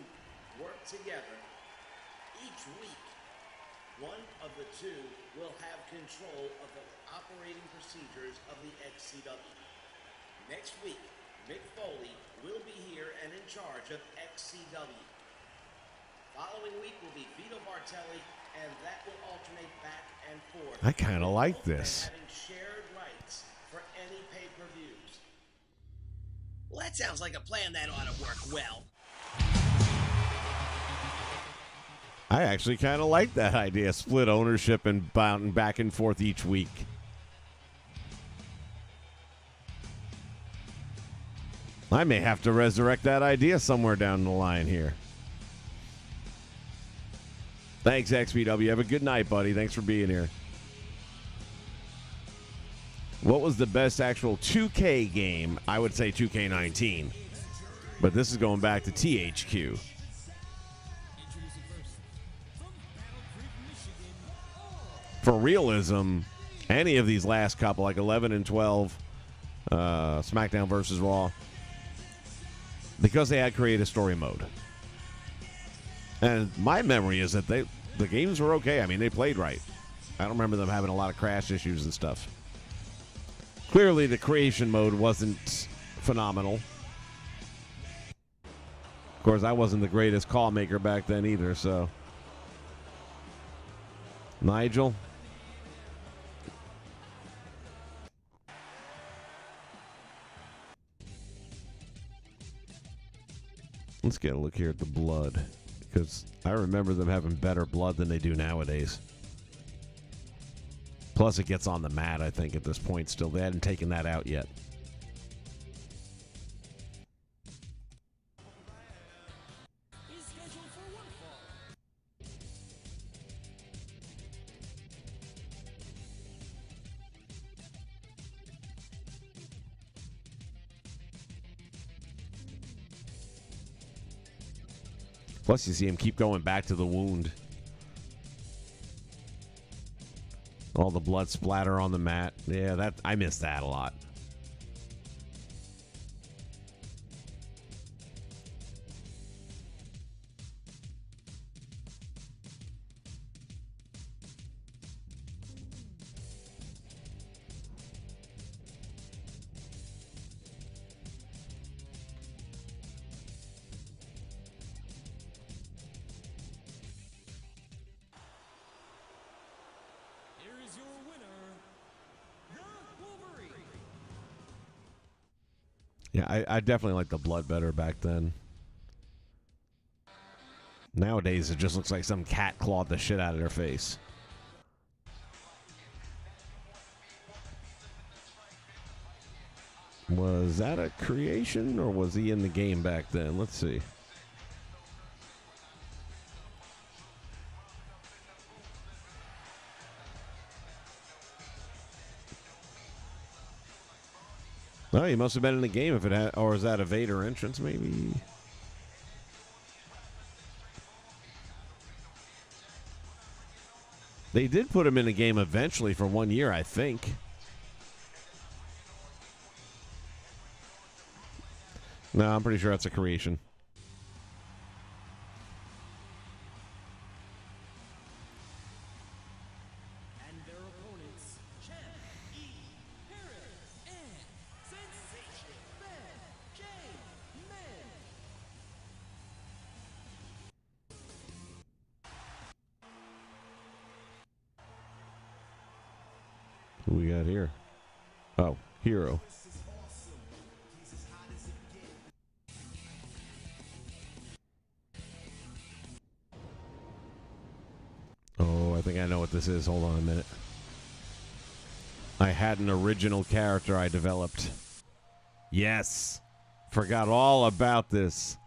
work together, each week, one of the two will have control of the operating procedures of the XCW. Next week, Mick Foley will be here and in charge of XCW. Following week will be Vito Bartelli, and that will alternate back and forth. I kind of like this. Having shared rights for any pay-per-views. Well, that sounds like a plan that ought to work well. I actually kind of like that idea. Split ownership and bouncing back and forth each week. I may have to resurrect that idea somewhere down the line here. Thanks, XPW. Have a good night, buddy. Thanks for being here. What was the best actual 2K game? I would say 2K19. But this is going back to THQ. For realism, any of these last couple, like 11 and 12, SmackDown versus Raw, because they had creative story mode. And my memory is that the games were okay. I mean, they played right. I don't remember them having a lot of crash issues and stuff. Clearly, the creation mode wasn't phenomenal. Of course, I wasn't the greatest call maker back then either, so. Nigel? Let's get a look here at the blood, because I remember them having better blood than they do nowadays. Plus, it gets on the mat, I think, at this point still. They hadn't taken that out yet. Plus, you see him keep going back to the wound. All the blood splatter on the mat. Yeah, I miss that a lot. Yeah, I definitely like the blood better back then. Nowadays, it just looks like some cat clawed the shit out of their face. Was that a creation, or was he in the game back then? Let's see. Oh, he must have been in the game if it had, or is that a Vader entrance maybe? They did put him in the game eventually for 1 year, I think. No, I'm pretty sure that's a creation. Who we got here? Oh, Hero. Oh, I think I know what this is. Hold on a minute. I had an original character I developed. Yes. Forgot all about this.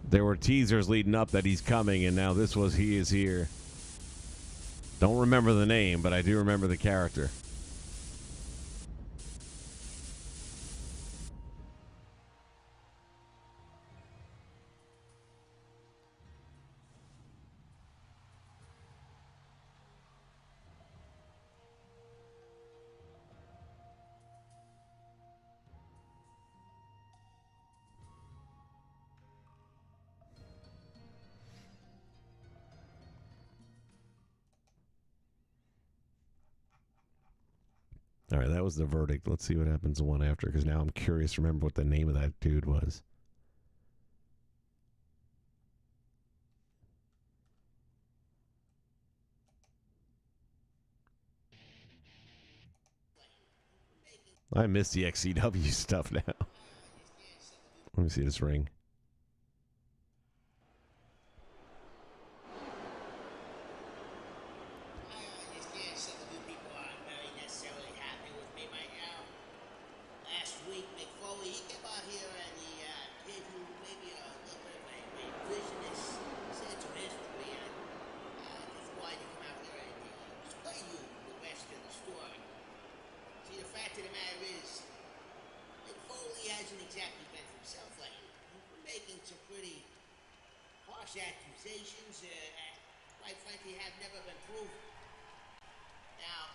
There were teasers leading up that he's coming, and now this was he is here. Don't remember the name, but I do remember the character. All right, that was the verdict. Let's see what happens the one after, because now I'm curious to remember what the name of that dude was. I miss the XCW stuff now. Let me see this ring. Accusations, quite frankly, have never been proven. Now,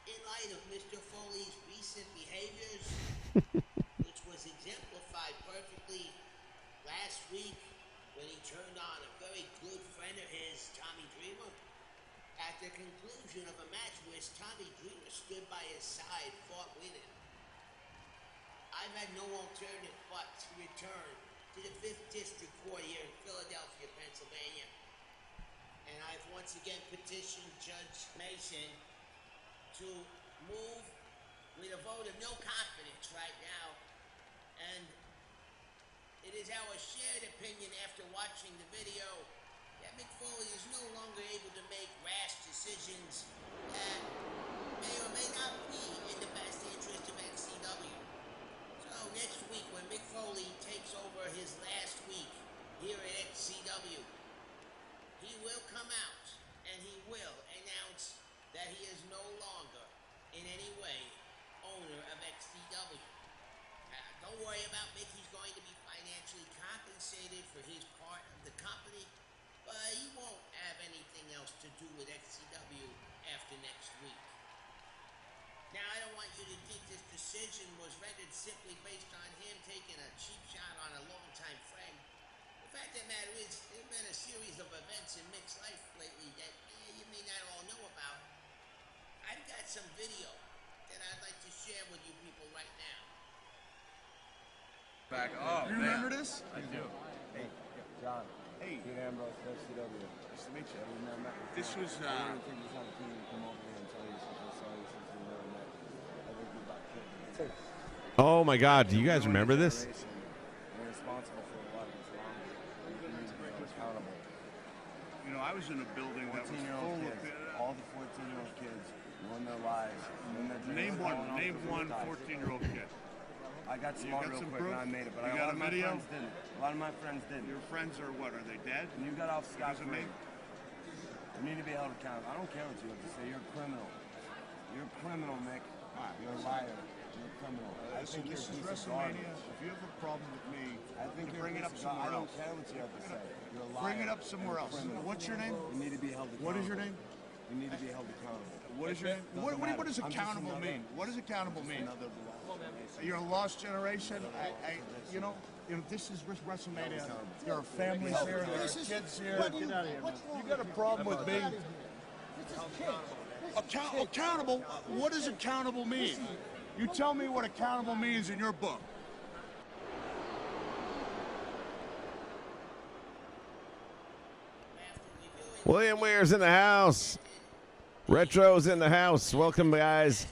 in light of Mr. Foley's recent behaviors, which was exemplified perfectly last week when he turned on a very good friend of his, Tommy Dreamer. At the conclusion of a match which Tommy Dreamer stood by his side, fought winning. I've had no alternative but to return to the 5th District Court here in Philadelphia, Pennsylvania. And I've once again petitioned Judge Mason to move with a vote of no confidence right now. And it is our shared opinion after watching the video that Mick Foley is no longer able to make rash decisions that may or may not be in the best interest of XCW. So next week when Mick Foley takes over his last week here at XCW, he will come out and he will announce that he is no longer in any way owner of XCW. Don't worry about Mick, he's going to be financially compensated for his part of the company, but he won't have anything else to do with XCW after next week. Now, I don't want you to think this decision was rendered simply based on him taking a cheap shot on a longtime friend. The fact of the matter is, there have been a series of events in Mick's life lately that you may not all know about. I've got some video that I'd like to share with you people right now. Back up. You remember this? I do. Hey, John. Hey. Dean Ambrose, FCW. Nice to meet you. This was, I didn't think this opportunity to come over here and tell you something. Sorry, since we never met. I think we're about to. Oh my God! Do you guys remember this? We're responsible for a lot of this wrong. We need to be accountable. you know, I was in a building that was 14-year-old full kids. of... All the 14-year-old kids won their lives. Name one 14-year-old kid. I got smart real quick and I made it, but a lot of my friends didn't. A lot of my friends didn't. Your friends are what? Are they dead? And you got off scot-free. You need to be held accountable. I don't care what you have to say. You're a criminal. You're a criminal, Mick. You're a liar. You're a criminal. I So think this you're is WrestleMania. If you have a problem with me, you bring it up somewhere else. I don't care what you have to say. You're a liar. Bring it up somewhere else. What's your name? You need to be held accountable. What is your name? You need to be held accountable. What is your name? What does accountable mean? What does accountable mean? You're a lost generation. You know, this is WrestleMania. There are families here. There are kids here. Get out of here, man. You got a problem with being accountable? What does accountable mean? You tell me what accountable means in your book. William Weir's in the house. Retro's in the house. Welcome, guys.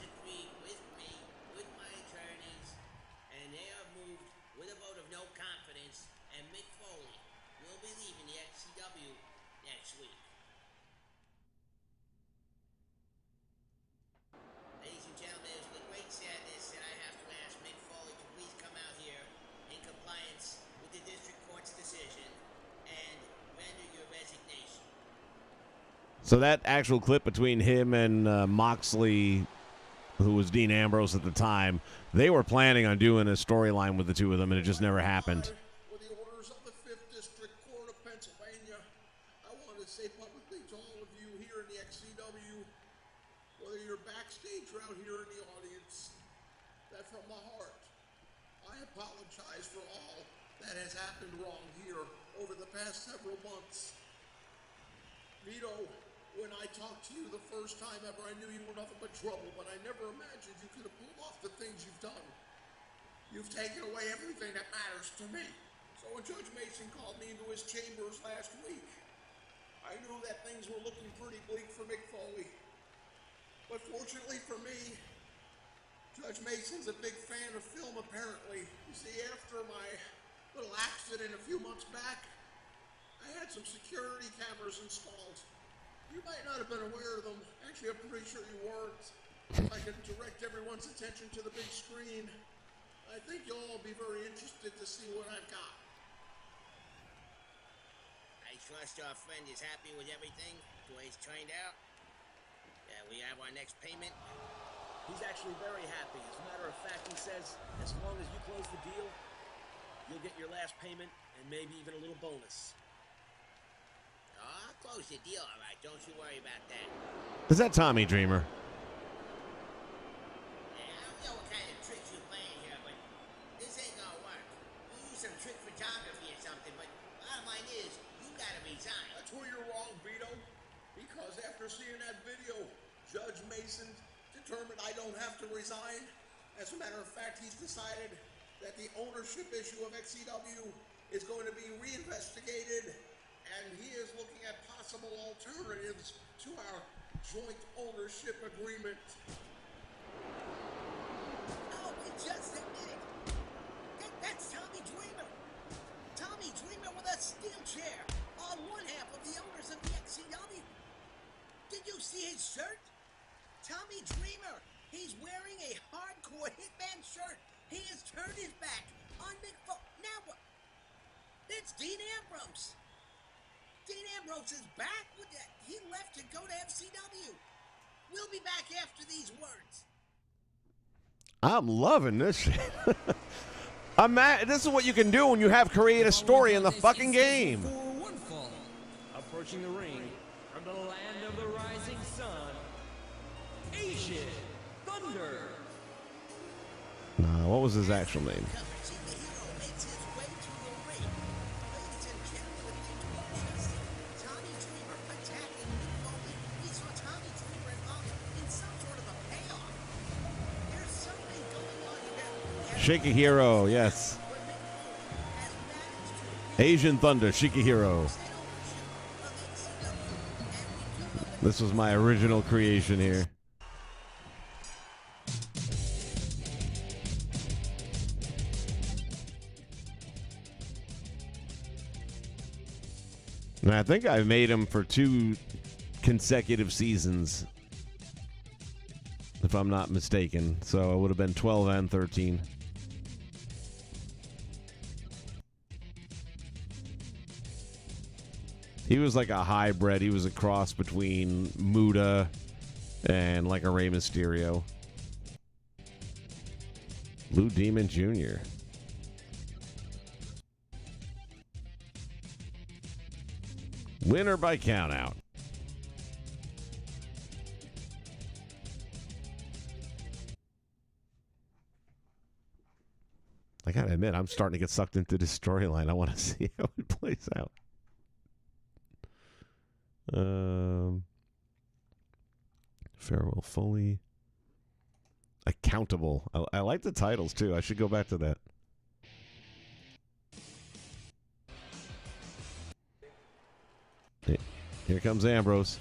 So that actual clip between him and Moxley, who was Dean Ambrose at the time, they were planning on doing a storyline with the two of them, and it just never happened. With the orders of the 5th District Court of Pennsylvania, I want to say publicly to all of you here in the XCW, whether you're backstage or out here in the audience, that from my heart, I apologize for all that has happened wrong here over the past several months. Vito, when I talked to you the first time ever, I knew you were nothing but trouble, but I never imagined you could have pulled off the things you've done. You've taken away everything that matters to me. So when Judge Mason called me into his chambers last week, I knew that things were looking pretty bleak for Mick Foley. But fortunately for me, Judge Mason's a big fan of film, apparently. You see, after my little accident a few months back, I had some security cameras installed. You might not have been aware of them. Actually, I'm pretty sure you weren't. I can direct everyone's attention to the big screen. I think you'll all be very interested to see what I've got. I trust our friend is happy with everything, the way it's turned out. We have our next payment. He's actually very happy. As a matter of fact, he says as long as you close the deal, you'll get your last payment and maybe even a little bonus. I'll close the deal, all right. Don't you worry about that. Is that Tommy Dreamer? I don't know what kind of tricks you're playing here, but this ain't gonna work. We'll use some trick photography or something, but bottom line is, seeing that video. Judge Mason determined I don't have to resign. As a matter of fact, he's decided that the ownership issue of XCW is going to be reinvestigated, and he is looking at possible alternatives to our joint ownership agreement. Oh, we just admitted. That's Tommy Dreamer. Tommy Dreamer with a steel chair on one half of the owners of the XCW. Did you see his shirt? Tommy Dreamer. He's wearing a hardcore Hitman shirt. He has turned his back on Mick Foley. Now what? It's Dean Ambrose. Dean Ambrose is back with that. He left to go to FCW. We'll be back after these words. I'm loving this shit. This is what you can do when you have create a story in the fucking game. Approaching the ring from the land of the rising sun, Asian Thunder. Nah, what was his actual name? Shikihiro, yes. Asian Thunder, Shikihiro. This was my original creation here. And I think I made him for 2 consecutive seasons, if I'm not mistaken. So it would have been 12 and 13. He was like a hybrid. He was a cross between Muta and like a Rey Mysterio. Blue Demon Jr. Winner by countout. I gotta admit, I'm starting to get sucked into this storyline. I want to see how it plays out. Farewell Foley. Accountable. I like the titles too. I should go back to that. Here comes Ambrose.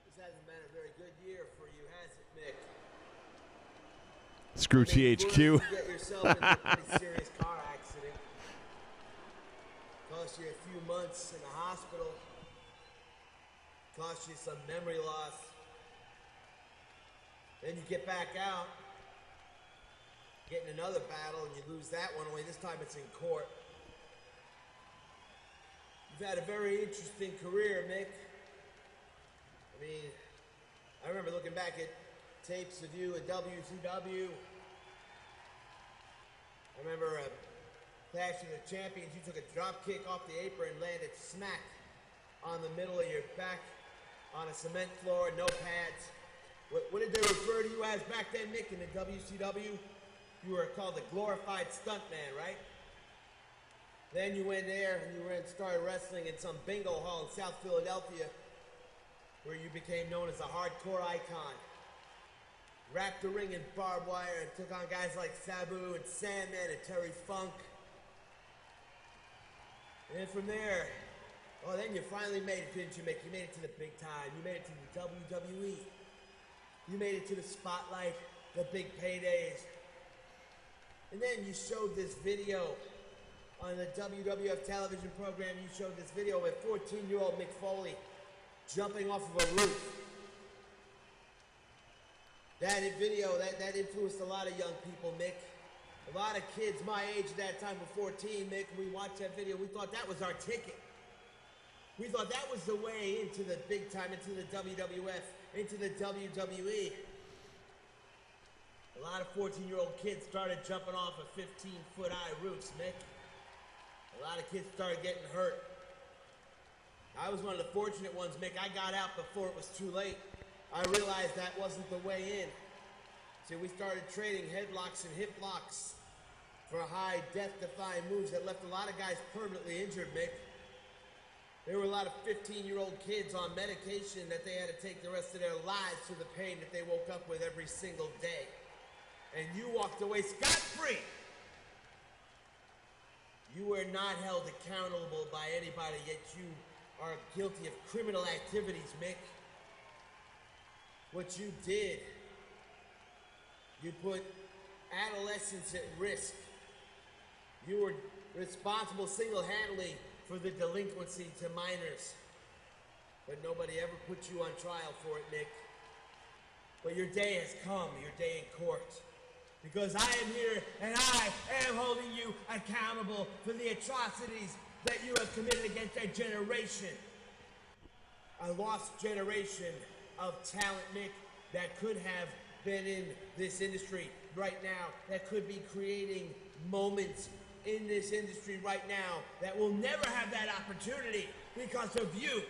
This hasn't been a very good year for you, has it, Mick? Screw THQ. You get yourself into a pretty serious car accident. Cost you a few months in the hospital. Cost you some memory loss. Then you get back out, get in another battle, and you lose that one, only this time it's in court. You've had a very interesting career, Mick. I mean, I remember looking back at tapes of you at WCW. I remember Clash of the Champions, you took a drop kick off the apron and landed smack on the middle of your back on a cement floor, no pads. What did they refer to you as back then, Mick, in the WCW? You were called the glorified stuntman, right? Then you went there and you started wrestling in some bingo hall in South Philadelphia, where you became known as a hardcore icon. Wrapped the ring in barbed wire and took on guys like Sabu and Sandman and Terry Funk. And then from there, oh, then you finally made it, didn't you, Mick? You made it to the big time. You made it to the WWE. You made it to the spotlight, the big paydays. And then you showed this video on the WWF television program. You showed this video of a 14-year-old Mick Foley jumping off of a roof. That video, that influenced a lot of young people, Mick. A lot of kids my age at that time were 14, Mick. We watched that video. We thought that was our ticket. We thought that was the way into the big time, into the WWF, into the WWE. A lot of 14-year-old kids started jumping off of 15-foot-high roofs, Mick. A lot of kids started getting hurt. I was one of the fortunate ones, Mick. I got out before it was too late. I realized that wasn't the way in. So we started trading headlocks and hip locks for high death-defying moves that left a lot of guys permanently injured, Mick. There were a lot of 15-year-old kids on medication that they had to take the rest of their lives through the pain that they woke up with every single day. And you walked away scot-free. You were not held accountable by anybody, yet you are guilty of criminal activities, Mick. What you did, you put adolescents at risk. You were responsible single-handedly for the delinquency to minors. But nobody ever put you on trial for it, Mick. But your day has come, your day in court. Because I am here and I am holding you accountable for the atrocities that you have committed against a generation. A lost generation of talent, Mick, that could have been in this industry right now, that could be creating moments in this industry right now that will never have that opportunity because of you.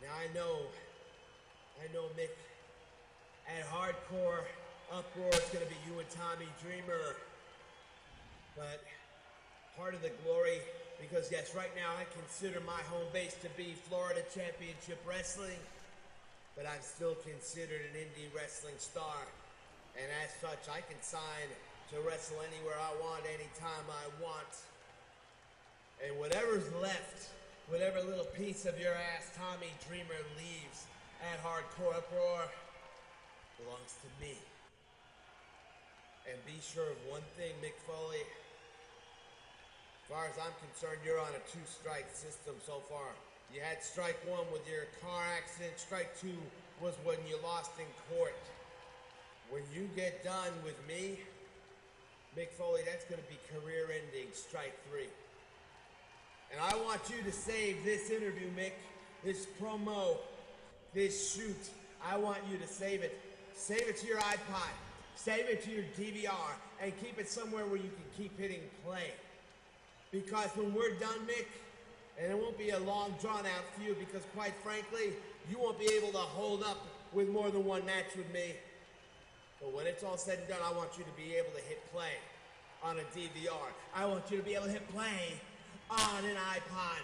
Now I know, Mick, at Hardcore Uproar, it's gonna be you and Tommy Dreamer. But part of the glory, because yes, right now I consider my home base to be Florida Championship Wrestling, but I'm still considered an indie wrestling star. And as such, I can sign to wrestle anywhere I want, anytime I want. And whatever's left, whatever little piece of your ass Tommy Dreamer leaves at Hardcore Uproar belongs to me. And be sure of one thing, Mick Foley. As far as I'm concerned, you're on a 2-strike system so far. You had strike 1 with your car accident. Strike 2 was when you lost in court. When you get done with me, Mick Foley, that's going to be career-ending strike 3. And I want you to save this interview, Mick, this promo, this shoot. I want you to save it. Save it to your iPod. Save it to your DVR. And keep it somewhere where you can keep hitting play. Because when we're done, Mick, and it won't be a long, drawn-out feud, because quite frankly, you won't be able to hold up with more than one match with me. But when it's all said and done, I want you to be able to hit play on a DVR. I want you to be able to hit play on an iPod.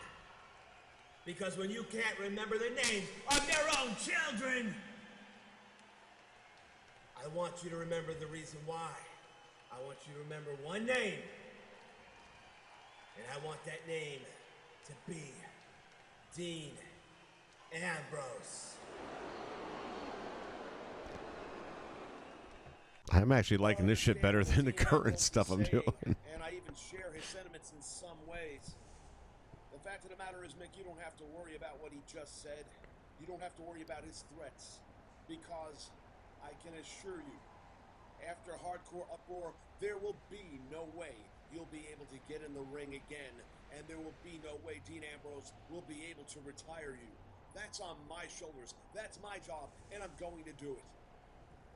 Because when you can't remember the names of your own children, I want you to remember the reason why. I want you to remember one name. And I want that name to be Dean Ambrose. I'm actually liking this shit better than the current stuff I'm doing. And I even share his sentiments in some ways. The fact of the matter is, Mick, you don't have to worry about what he just said. You don't have to worry about his threats. Because I can assure you, after Hardcore Uproar, there will be no way you'll be able to get in the ring again. And there will be no way Dean Ambrose will be able to retire you. That's on my shoulders. That's my job, and I'm going to do it.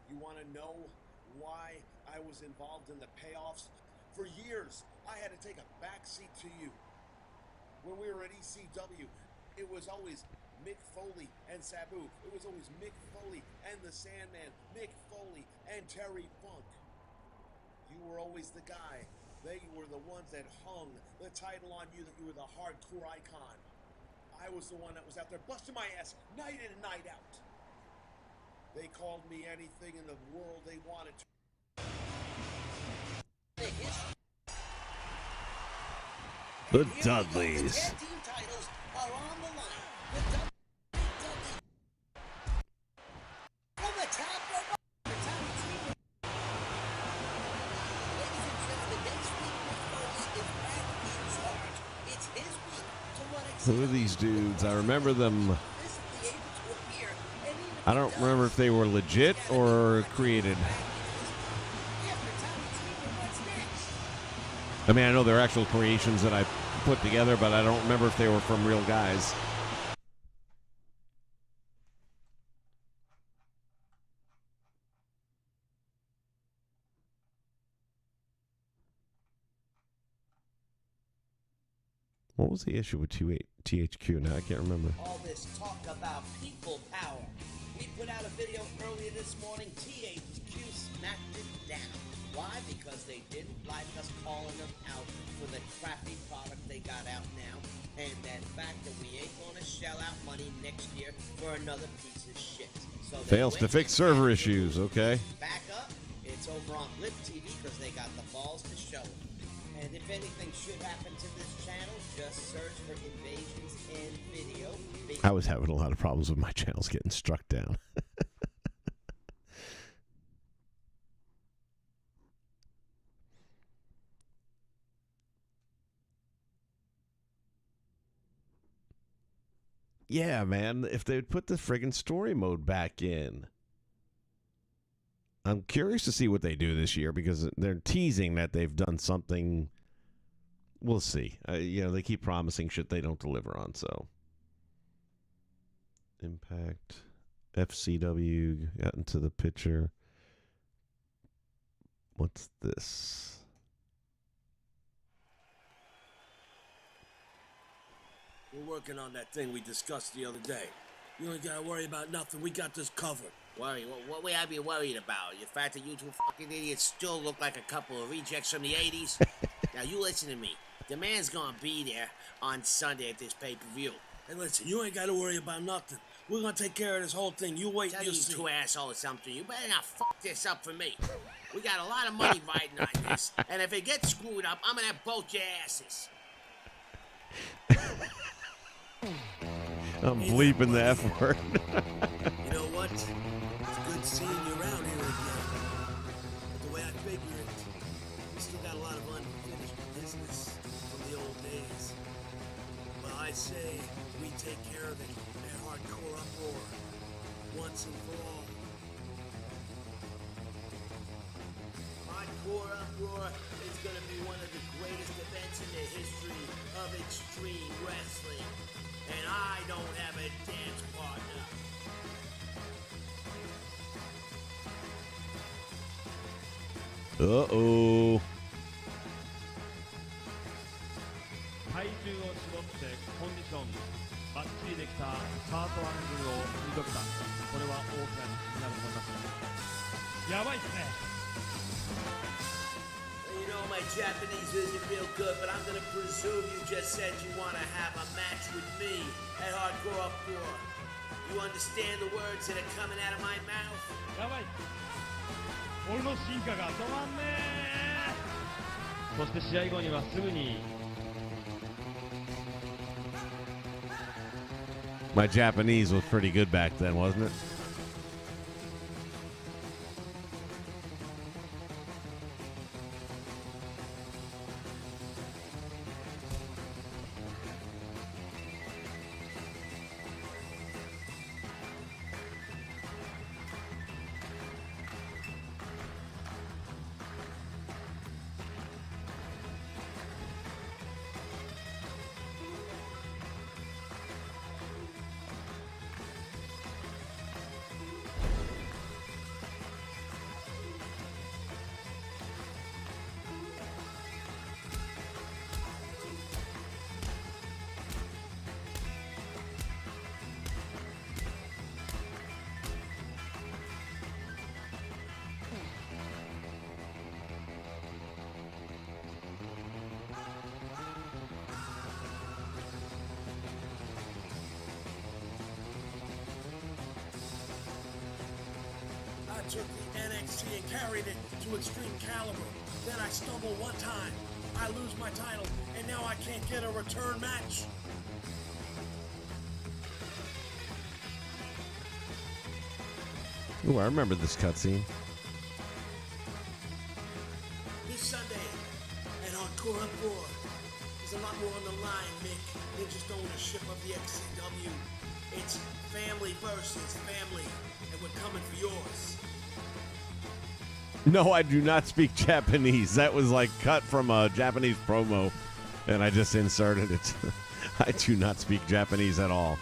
You want to know why I was involved in the payoffs? For years, I had to take a backseat to you. When we were at ECW, it was always Mick Foley and Sabu. It was always Mick Foley and the Sandman, Mick Foley and Terry Funk. You were always the guy. They were the ones that hung the title on you, that you were the hardcore icon. I was the one that was out there busting my ass night in and night out. They called me anything in the world they wanted to. The Dudleys. Tag team titles are on the line. The Dudleys from the top rope. The Tommy Dreamer. Ladies and gentlemen, next week, Mick Foley is back in charge. It's his week to what Who are these dudes? I remember them. I don't remember if they were legit or created. I mean, I know they're actual creations that I put together, but I don't remember if they were from real guys. What was the issue with THQ? Now I can't remember. All this talk about people power. We put out a video earlier this morning. THQ smacked it down. Why? Because they didn't like us calling them out for the crappy product they got out now, and that fact that we ain't gonna shell out money next year for another piece of shit. So they Fails to went fix server issues. Okay. back up. It's over on Blip TV because they got the balls to show it. And if anything should happen to this channel, just search for Invasions in Video. I was having a lot of problems with my channels getting struck down. Yeah, man, if they would put the friggin' story mode back in. I'm curious to see what they do this year because they're teasing that they've done something. We'll see. They keep promising shit they don't deliver on, so. Impact, FCW got into the picture. What's this? We're working on that thing we discussed the other day. You ain't gotta worry about nothing. We got this covered. Worry? What would I be worried about? The fact that you two fucking idiots still look like a couple of rejects from the 80s? Now, you listen to me. The man's gonna be there on Sunday at this pay-per-view. Hey, listen, you ain't gotta worry about nothing. We're gonna take care of this whole thing. You wait and Tell you'll you see. two assholes something. You better not fuck this up for me. We got a lot of money riding on this. And if it gets screwed up, I'm gonna have both your asses. I'm bleeping the F word. You know what? It's good seeing you around here again. But the way I figure it, we still got a lot of unfinished business from the old days. Well, I say we take care of it at Hardcore Uproar once and for all. Hardcore Uproar is going to be one of the greatest events in the history of extreme wrestling. And I don't have a dance partner. Uh-oh. 体重を絞ってコンディションバッチリできたスタートアングルを見届けた。これは大きな自信になると思います。やばいですね。 You know, my Japanese isn't real good, but I'm gonna presume you just said you want to have a match with me at Hardcore Uproar. You understand the words that are coming out of my mouth? やばい。俺の進化が止まんねー。そして試合後にはすぐに My Japanese was pretty good back then, wasn't it? I took the NXT and carried it to Extreme Caliber. Then I stumble one time. I lose my title, and now I can't get a return match. Ooh, I remember this cutscene. This Sunday at Hardcore Uproar, there's a lot more on the line, Mick, than just ownership of the XCW. It's family versus family, and we're coming for yours. No, I do not speak Japanese. That was like cut from a Japanese promo, and I just inserted it. I do not speak Japanese at all.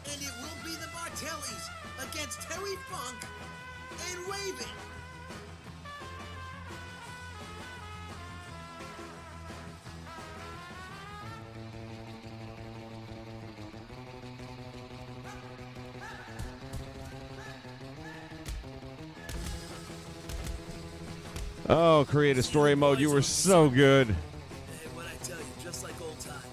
And it will be the Martellis against Terry Funk and Raven. Oh, create a story mode. You were so good. Hey, what I tell you, just like old times.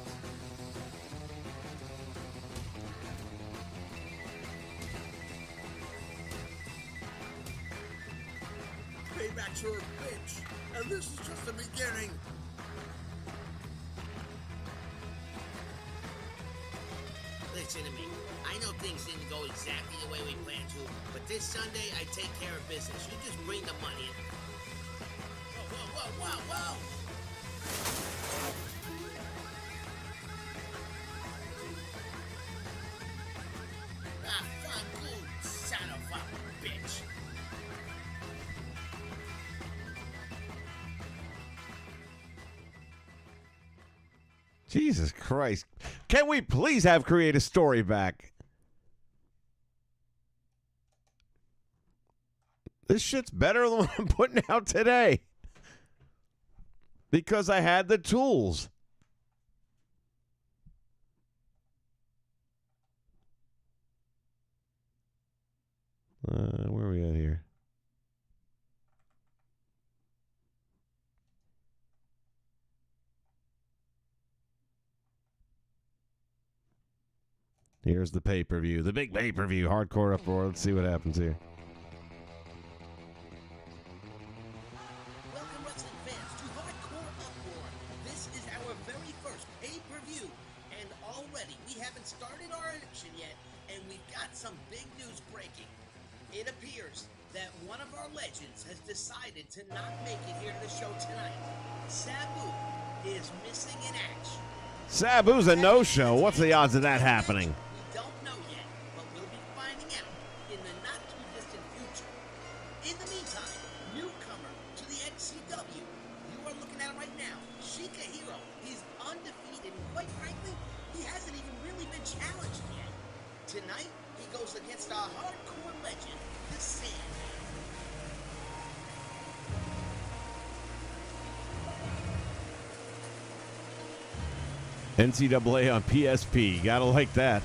Payback's your bitch, and this is just the beginning. Listen to me. I know things didn't go exactly the way we planned to, but this Sunday I take care of business. You just bring the money in. Whoa, whoa, whoa, whoa! Ah, fuck you, son of a bitch. Jesus Christ. Can we please have create a story back? This shit's better than what I'm putting out today. Because I had the tools. Where are we at here? Here's the pay-per-view. The big pay-per-view. Hardcore Uproar. Let's see what happens here. Welcome, wrestling fans, to Hardcore Uproar. This is our very first pay-per-view, and already we haven't started our action yet, and we've got some big news breaking. It appears that one of our legends has decided to not make it here to the show tonight. Sabu is missing in action. Sabu's a no-show. What's the odds of that happening? We don't know yet, but we'll be finding out in the not-too-distant future. In the meantime, newcomer to the XCW, you are looking at him right now, Shikahiro. He's undefeated, and quite frankly, he hasn't even really been challenged yet. Tonight, he goes against our hardcore legend, the Sandman. NCAA on PSP. Gotta like that.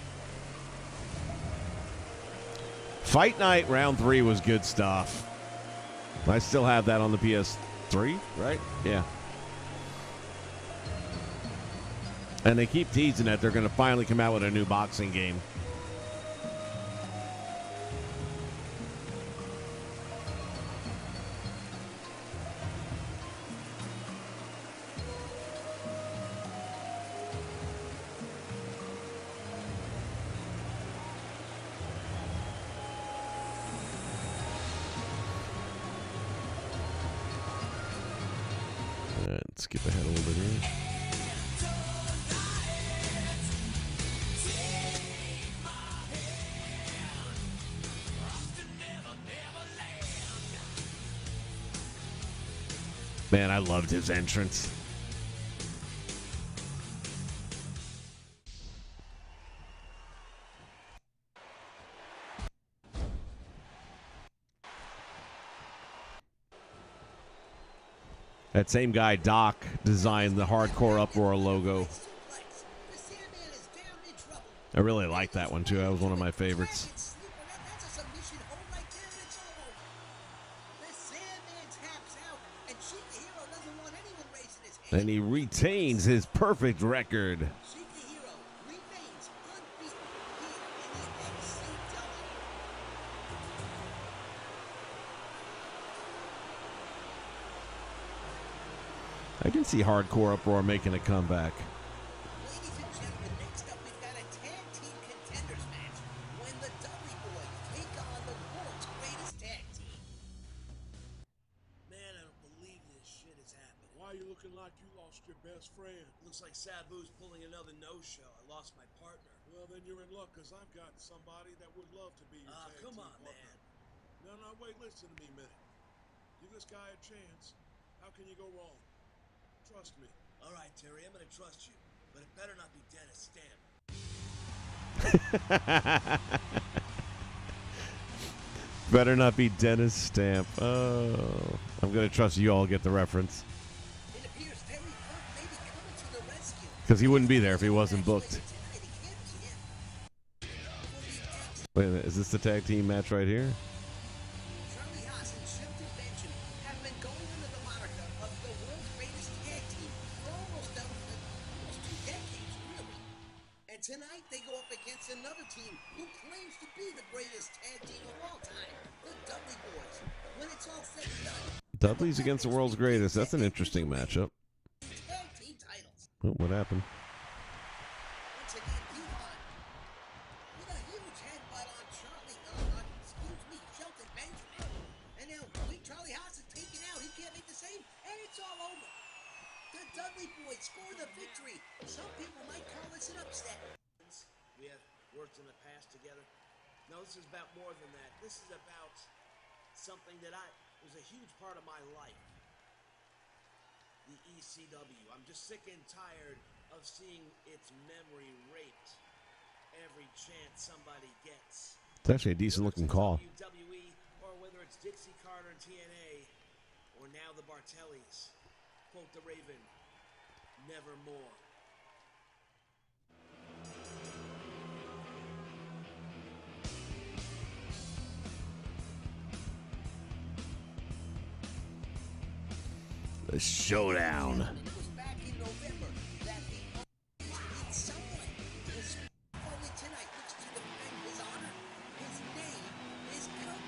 Fight Night Round 3 was good stuff. I still have that on the PS3, right? Yeah. And they keep teasing that they're going to finally come out with a new boxing game. Skip ahead a little bit here. Man, I loved his entrance. That same guy, Doc, designed the Hardcore Uproar logo. I really like that one, too. That was one of my favorites. And he retains his perfect record. I can see Hardcore Uproar making a comeback. Ladies and gentlemen, next up we've got a tag team contenders match when the Dudley Boys take on the world's greatest tag team. Man, I don't believe this shit is happening. Why are you looking like you lost your best friend? Looks like Sabu's pulling another no-show. I lost my partner. Well, then you're in luck, because I've got somebody that would love to be your tag come team on, partner. man. No, wait, listen to me a minute. Give this guy a chance. How can you go wrong? Trust me. All right, Terry, I'm going to trust you, but it better not be Dennis Stamp. Better not be Dennis Stamp. Oh, I'm going to trust you all get the reference. It appears Terry Funk may be coming to the rescue. Because he wouldn't be there if he wasn't booked. Wait a minute, is this the tag team match right here? Charlie Haas and Shelton Benjamin have been going under the Tonight, they go up against another team who claims to be the greatest tag team of all time, the Dudley Boys. When it's all said and done, Dudley's against the world's greatest. That's an interesting matchup. tag team titles. Oh, what happened? Once again, Devon with a huge headbutt on Shelton Benjamin. And now Big Charlie Haas is taken out. He can't make the save, and it's all over. The Dudley Boys score the victory. Some people might call this an upset. We have worked in the past together. No, this is about more than that. This is about something that was a huge part of my life. The ECW. I'm just sick and tired of seeing its memory raped every chance somebody gets. It's actually a decent looking call. WWE, or whether it's Dixie Carter and TNA, or now the Bartellis. Quote the Raven, nevermore. The showdown. It was back in November that the in some way was only tonight looks to defend his honor. His name is El.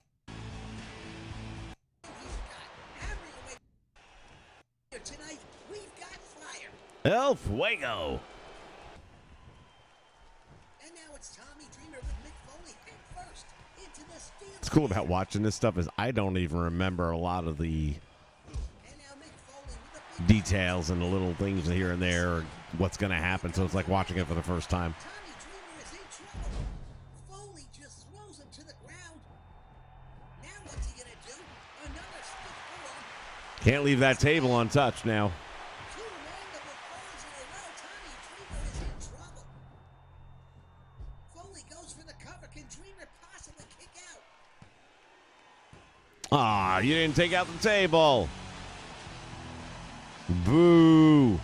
He's got hammering away. Tonight we've got fire. El Fuego. And now it's Tommy Dreamer with Mick Foley head first into the steel. What's cool about watching this stuff is I don't even remember a lot of the details and the little things here and there, or what's going to happen. So it's like watching it for the first time. Tommy Dreamer is in trouble. Foley just throws him to the ground. Now what's he gonna do? Another stiff forearm. Can't leave that table untouched now. Two mandible claws in a row. Tommy Dreamer is in trouble. Foley goes for the cover. Can Dreamer possibly kick out? Ah, you didn't take out the table. Boo. Mick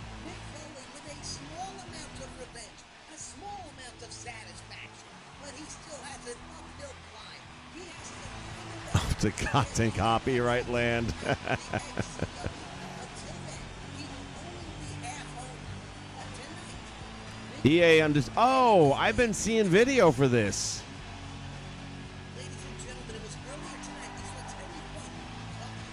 Foley with a small amount of revenge, a small amount of satisfaction, but he still has an uphill climb. He has to To content copyright land. EA Oh, I've been seeing video for this.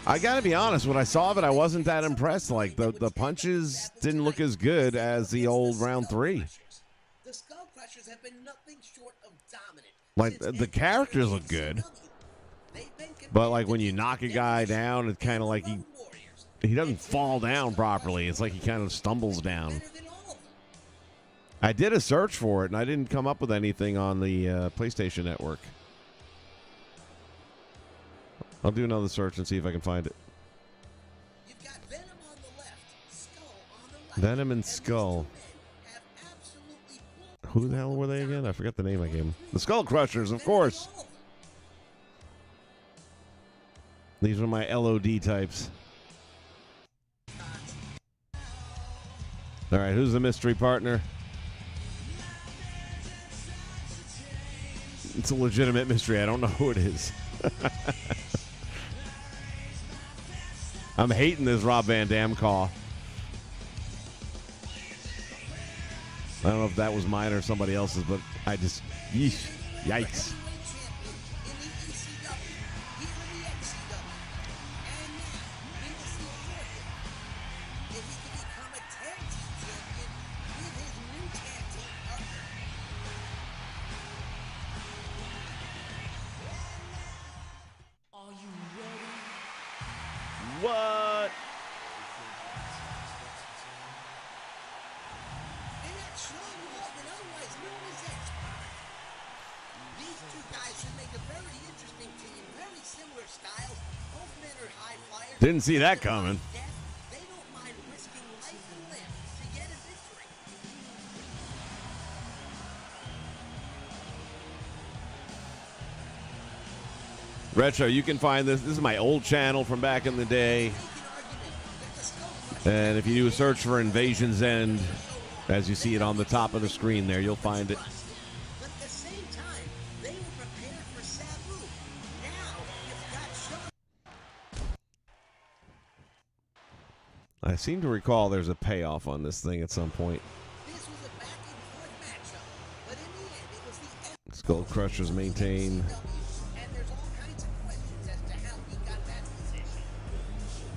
I gotta be honest, when I saw it, I wasn't that impressed. Like, the punches didn't look as good as the old round 3. The Skull Crushers have been nothing short of dominant. Like, the characters look good. But, like, when you knock a guy down, it's kind of like he doesn't fall down properly. It's like he kind of stumbles down. I did a search for it, and I didn't come up with anything on the PlayStation Network. I'll do another search and see if I can find it. You've got Venom on the left, Skull on the right. Venom and Skull. Who the hell were they again? I forgot the name I gave them. The Skull Crushers, of course. These are my LOD types. All right, who's the mystery partner? It's a legitimate mystery. I don't know who it is. I'm hating this Rob Van Dam call. I don't know if that was mine or somebody else's, but I just, yeesh, yikes. What? These two guys should make a very interesting team, very similar styles. Both men are high flyers. Didn't see that coming. They don't mind risking life and limb to get a victory. Retro, you can find this. This is my old channel from back in the day. And if you do a search for Invasion's End, as you see it on the top of the screen there, you'll find it. But at the same time, they were prepared for Sabu. Now you've got Shawn. I seem to recall there's a payoff on this thing at some point. This was a back and forth matchup. Gold Crushers maintain. And there's all kinds of questions as to how he got that position.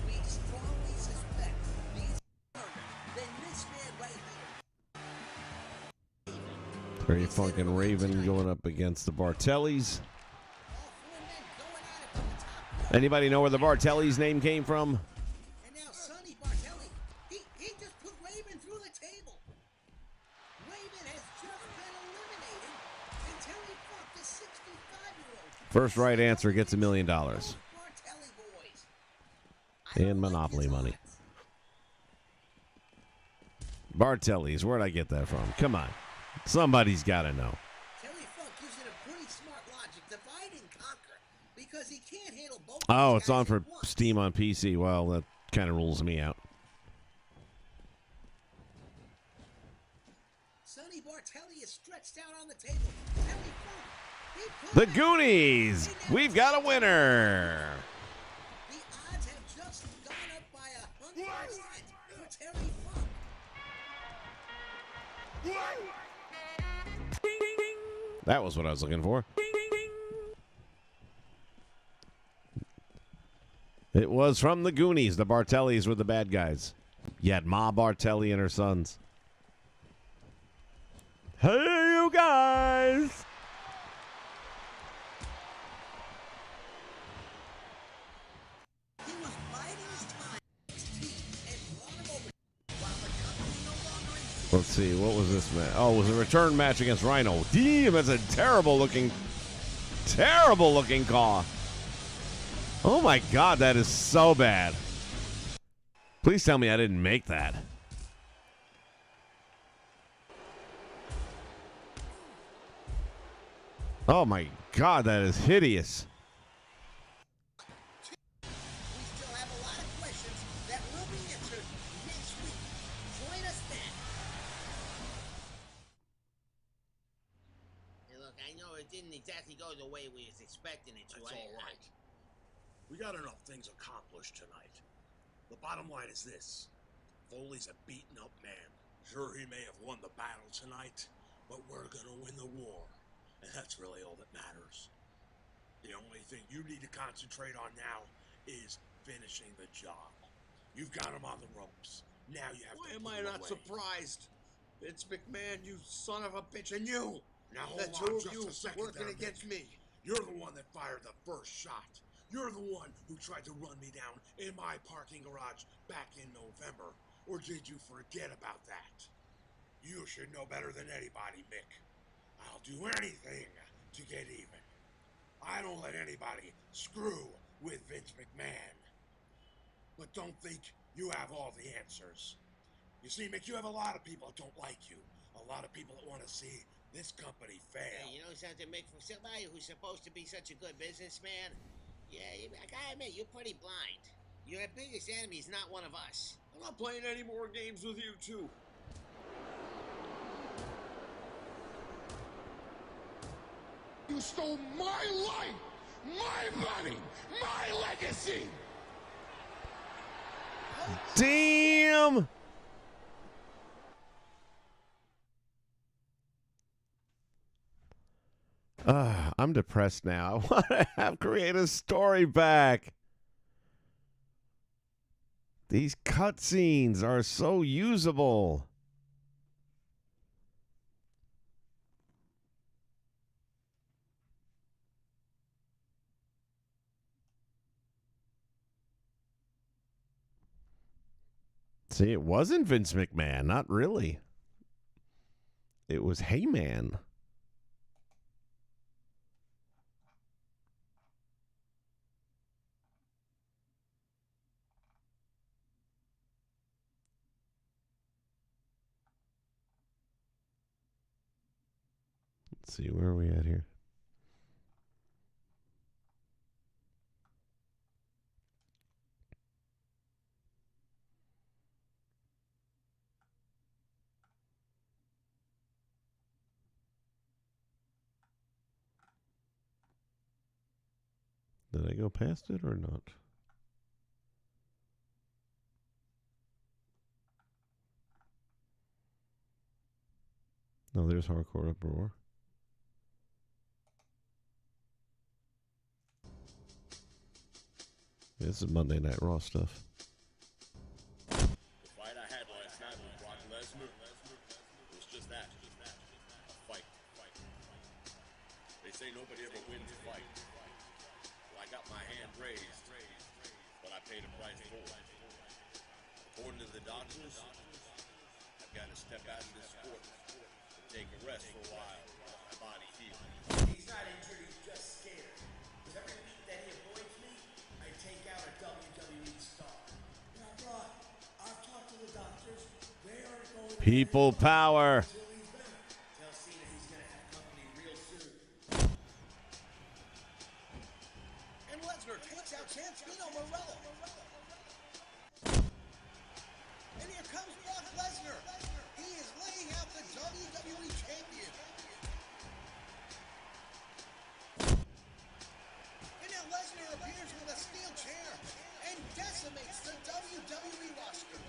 We strongly suspect these then this man right here. Very fucking Raven going up against the Bartellis. Anybody know where the Bartellis name came from? And now Sonny Bartelli, he just put Raven through the table. Raven has just been eliminated until he fought the 65-year-old. First right answer gets $1 million. And Monopoly money. Bartellis, where'd I get that from? Come on. Somebody's got to know. Terry Funk using a pretty smart logic, divide and conquer, because he can't handle both. Oh, it's on for Steam on PC. Well, that kind of rules me out. Sonny Bartelli is stretched out on the table. Terry Funk, The Goonies. We've got a winner. the odds have just gone up by 100% for Terry Funk. That was what I was looking for. It was from the Goonies. The Bartellis were the bad guys. You had Ma Bartelli and her sons. Hey, you guys! He was biding his time, his teeth, and brought him over while the company no longer exists. Let's see, what was this match? Oh, it was a return match against Rhino. Damn, that's a terrible looking call. Oh my God, that is so bad. Please tell me I didn't make that. Oh my God, that is hideous. We still have a lot of questions that will be answered next week. Join us then. Hey, look, I know it didn't exactly go the way we was expecting it to. That's all right. We got enough things accomplished tonight. The bottom line is this. Foley's a beaten-up man. Sure, he may have won the battle tonight, but we're gonna win the war. And that's really all that matters. The only thing you need to concentrate on now is finishing the job. You've got him on the ropes. Now you have Why to am put I him not away. surprised? Vince McMahon, you son of a bitch, and you! Now The hold two on of just you a second working there, against Mick. me. You're the one that fired the first shot. You're the one who tried to run me down in my parking garage back in November. Or did you forget about that? You should know better than anybody, Mick. I'll do anything to get even. I don't let anybody screw with Vince McMahon. But don't think you have all the answers. You see, Mick, you have a lot of people that don't like you. A lot of people that want to see this company fail. Hey, you know something, Mick? For somebody who's supposed to be such a good businessman, yeah, I gotta admit, you're pretty blind. Your biggest enemy is not one of us. I'm not playing any more games with you two. You stole my life, my money, my legacy. Damn! I'm depressed now. I want to have creative story back. These cutscenes are so usable. See, it wasn't Vince McMahon. Not really. It was Heyman. Let's see, where are we at here? Did I go past it or not? No, there's Hardcore Uproar. This is Monday Night Raw stuff. The fight I had last night with Brock Lesnar was just that. A fight. They say nobody ever wins a fight. Well, I got my hand raised, but I paid a price for it. According to the doctors, I've got to step out of this sport and take a rest for a while while my body heals. He's not injured, he's just scared. Because every week that he avoids me, I take out a WWE star. Now, Brock, I've talked to the doctors. They are going to People power. tell Cena he's going to have company real soon. And Lesnar takes out Santino Marella. And here comes Brock Lesnar. He is laying out the WWE champion. And now Lesnar appears with a steel chair and decimates the WWE roster.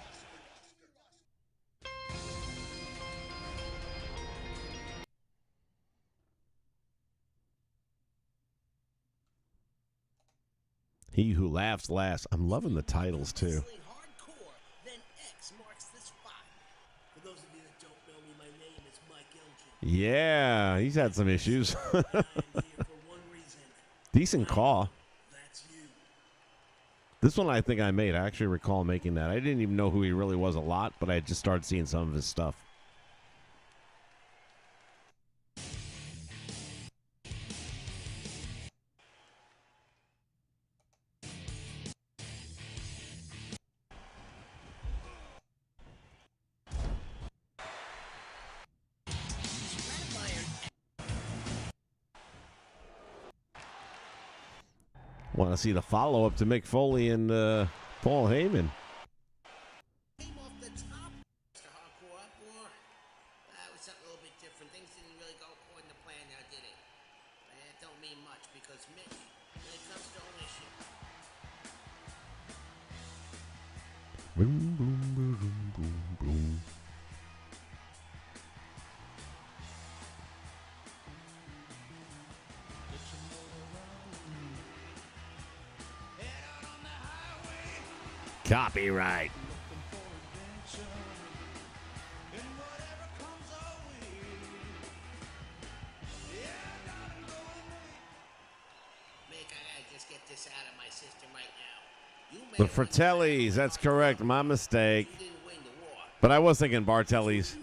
He who laughs last. I'm loving the titles too. Hardcore, then X marks the spot. For those of you that don't know me, my name is Mike Elgin. Yeah, he's had some issues. Decent call. This one I think I made. I actually recall making that. I didn't even know who he really was a lot, but I just started seeing some of his stuff. Want to see the follow-up to Mick Foley and Paul Heyman. Came off the top, Mr. Hardcore Uproar. It was something a little bit different. Things didn't really go according to plan now, did it? It don't mean much because Mick, when it comes to ownership, Boom, boom, boom, boom, boom. Copyright. Mick, I gotta just get this out of my system right now. You The Fratellis. That's correct. My mistake. But I was thinking Bartellis.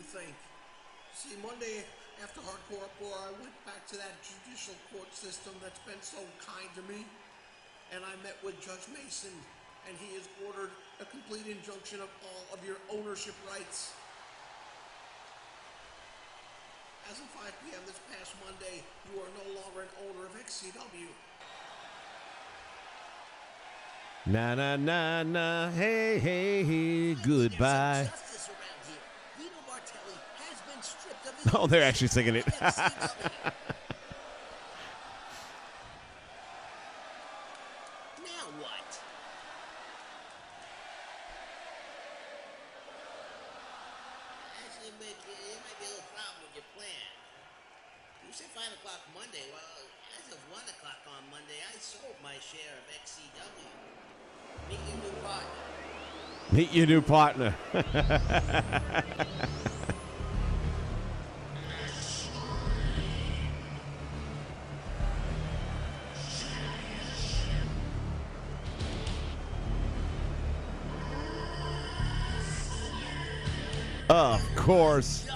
See, Monday after Hardcore Uproar, I went back to that judicial court system that's been so kind to me, and I met with Judge Mason, and he has ordered a complete injunction of all of your ownership rights. As of 5 p.m. this past Monday, you are no longer an owner of XCW. Na na na na. Hey hey hey. Goodbye. justice around here. Vito Bartelli has been stripped of his Oh, they're actually singing it. Now what? Actually, Mick, it might be a little problem with your plan. You said 5 o'clock Monday. Well, as of 1 o'clock on Monday, I sold my share of XCW. Meet your new partner. Meet your new partner. Of course.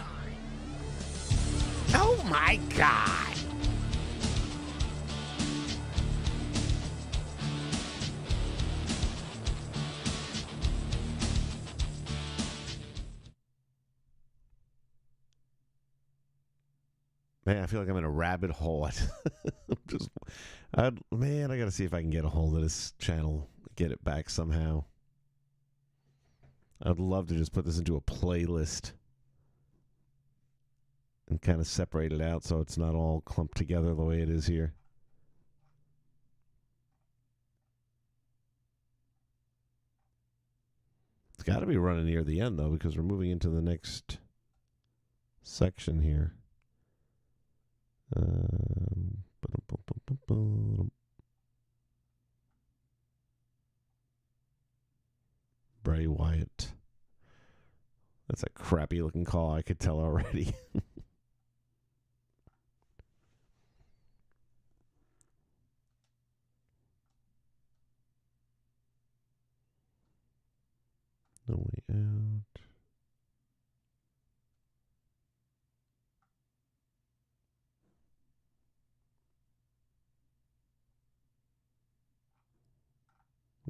Oh my God. Man, I feel like I'm in a rabbit hole. I got to see if I can get a hold of this channel, get it back somehow. I'd love to just put this into a playlist and kind of separate it out so it's not all clumped together the way it is here. It's got to be running near the end, though, because we're moving into the next section here. Bray Wyatt. That's a crappy looking call, I could tell already. No Way Out.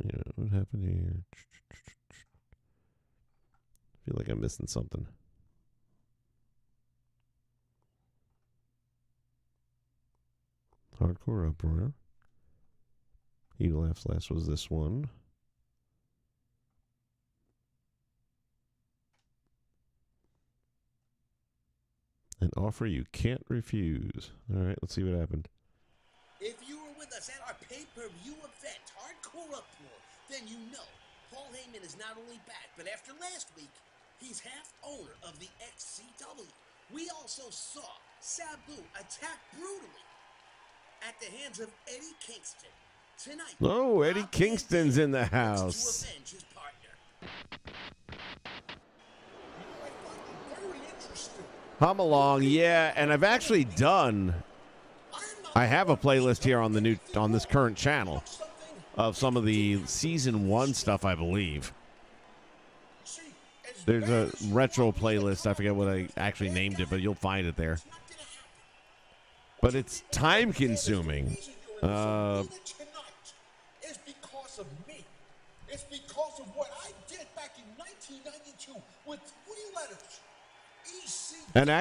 Yeah, what happened here? I feel like I'm missing something. Hardcore Uproar. He Laughs Last was this one. An offer you can't refuse. All right, let's see what happened. If you were with us at our pay-per-view event, Hardcore Uproar, then you know Paul Heyman is not only back, but after last week, he's half owner of the XCW. We also saw Sabu attack brutally at the hands of Eddie Kingston. Tonight, Oh, Eddie Kingston's in the house. to avenge his partner. Very interesting. Hum along, yeah, and I've actually done. I have a playlist here on this current channel of some of the season 1 stuff, I believe. There's a retro playlist. I forget what I actually named it, but you'll find it there. But it's time consuming. Tonight is because of me. It's because of what I did back in 1992 with 3 letters. EC. And I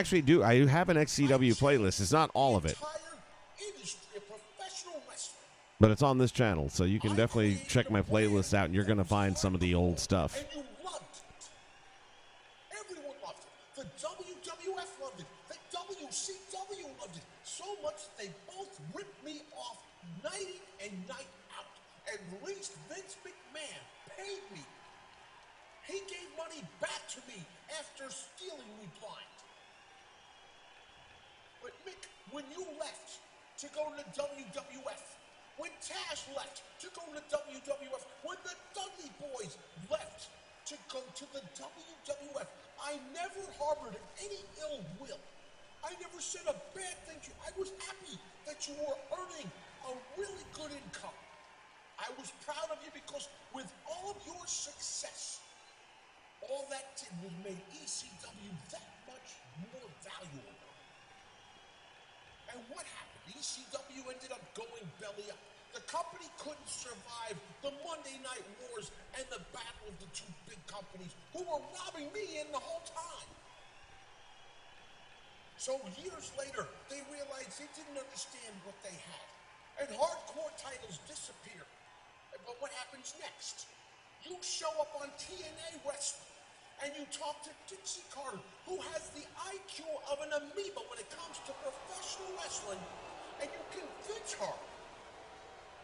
have an XCW playlist. It's not all of it, Industry of professional wrestling. but it's on this channel, so you can definitely check my playlist out, and you're going to find some of the old stuff. And you loved it. Everyone loved it. The WWF loved it. The WCW loved it. So much that they both ripped me off night in and night out. At least Vince McMahon paid me. He gave money back to me after stealing me blind. But Mick, when you left to go to WWF, when Tash left to go to WWF, when the Dudley Boys left to go to the WWF, I never harbored any ill will. I never said a bad thing to you. I was happy that you were earning a really good income. I was proud of you because with all of your success, all that did was make ECW that much more valuable. And what happened? ECW ended up going belly up. The company couldn't survive the Monday Night Wars and the battle of the 2 big companies who were robbing me in the whole time. So years later, they realized they didn't understand what they had. And hardcore titles disappear. But what happens next? You show up on TNA Wrestling, and you talk to Dixie Carter, who has the IQ of an amoeba when it comes to professional wrestling, and you convince her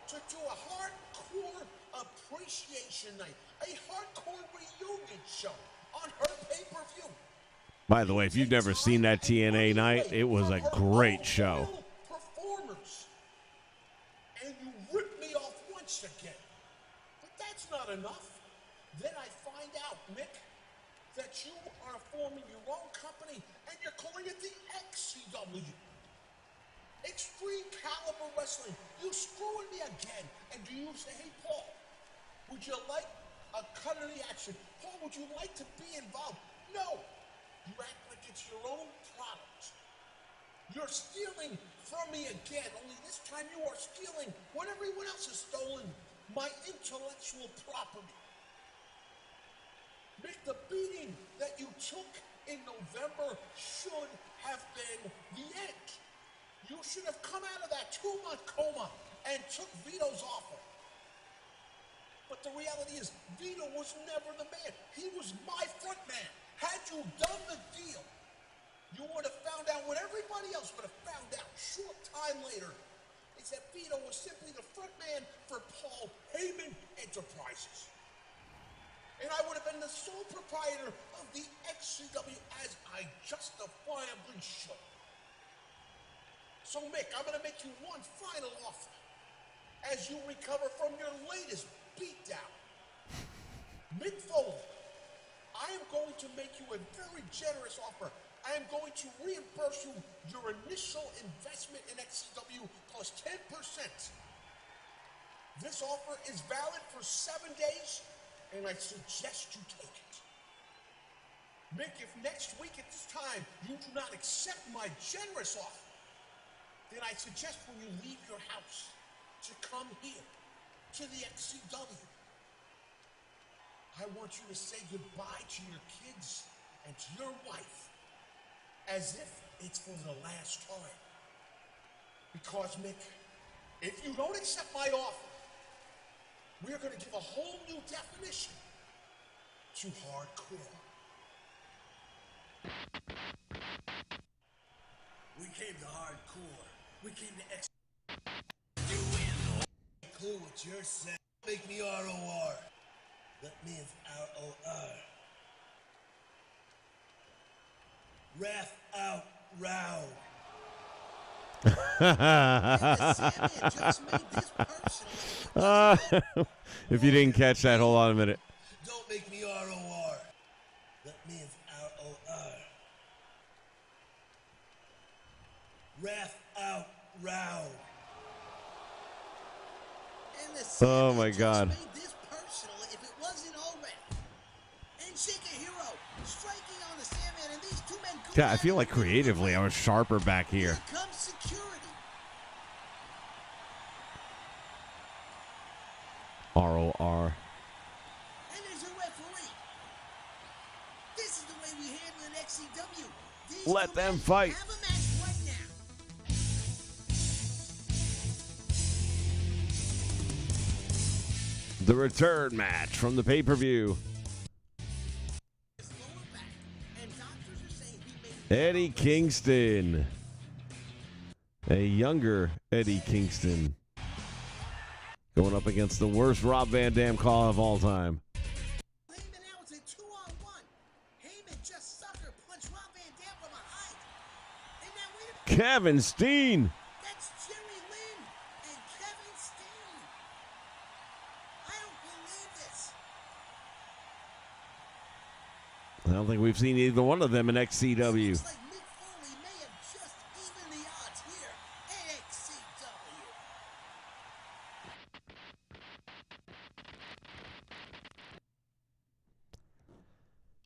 to do a hardcore appreciation night, a hardcore reunion show on her pay-per-view. By the way, if you've never seen that TNA night, it was a great show. Performers. And you rip me off once again. But that's not enough. Then I find out, Mick, that you are forming your own company and you're calling it the XCW. Extreme Caliber Wrestling. You screwing me again. And do you say, hey, Paul, would you like a cut of the action? Paul, would you like to be involved? No. You act like it's your own product. You're stealing from me again, only this time you are stealing what everyone else has stolen, my intellectual property. Mick, the beating that you took in November should have been the end. You should have come out of that 2-month coma and took Vito's offer. But the reality is, Vito was never the man. He was my front man. Had you done the deal, you would have found out what everybody else would have found out short time later, is that Vito was simply the front man for Paul Heyman Enterprises. And I would have been the sole proprietor of the XCW as I justifiably should. So Mick, I'm going to make you one final offer as you recover from your latest beatdown. Mick Foley, I am going to make you a very generous offer. I am going to reimburse you your initial investment in XCW plus 10%. This offer is valid for 7 days, and I suggest you take it. Mick, if next week at this time you do not accept my generous offer, then I suggest when you leave your house to come here to the XCW. I want you to say goodbye to your kids and to your wife as if it's for the last time. Because, Mick, if you don't accept my offer, we're going to give a whole new definition to hardcore. We came to hardcore. We came to X. Clue what you're saying. Make me ROR. That means ROR. Ref out round. If you didn't catch that, hold on a minute. Don't make me ROR. That means ROR. Ref out round. Oh my God. This personal if it wasn't already. And Shakahiro striking on the Sandman, and these two men. God, I feel like creatively I was sharper back here. Comes security. ROR. And there's a referee. This is the way we handle an XCW. These Let two them men fight. have a match right now. The return match from the pay-per-view. Eddie Kingston. A younger Eddie Kingston. Going up against the worst Rob Van Dam call of all time. Heyman now it's a 2-on-1. Heyman just sucker punched Rob Van Dam from behind. And now wait a minute. Kevin Steen. That's Jerry Lynn and Kevin Steen. I don't believe this. I don't think we've seen either one of them in XCW. Looks like Mick Foley may have just evened the odds here at XCW.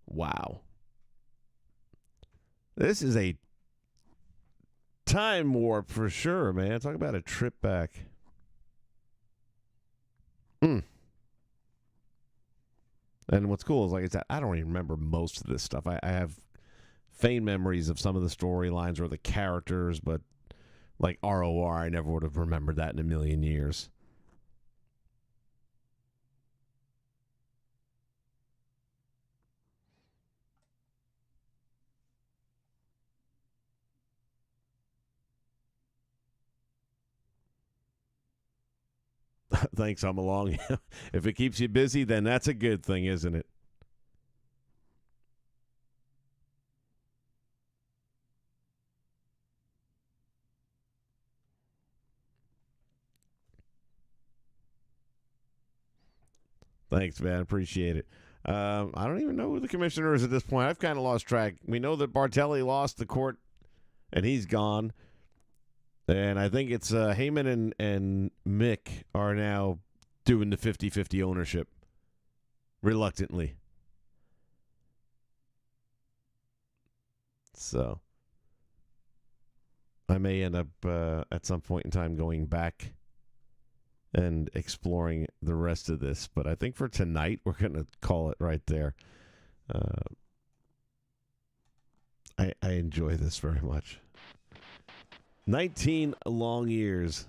Wow. This is a time warp for sure, man. Talk about a trip back. And what's cool is, like I said, I don't even remember most of this stuff. I have faint memories of some of the storylines or the characters, but like ROR, I never would have remembered that in a million years. Thanks, I'm along. If it keeps you busy, then that's a good thing, isn't it? Thanks, man. Appreciate it. I don't even know who the commissioner is at this point. I've kind of lost track. We know that Bartelli lost the court, and he's gone. And I think it's Heyman and Mick are now doing the 50-50 ownership, reluctantly. So I may end up at some point in time going back and exploring the rest of this. But I think for tonight, we're going to call it right there. I enjoy this very much. 19 long years.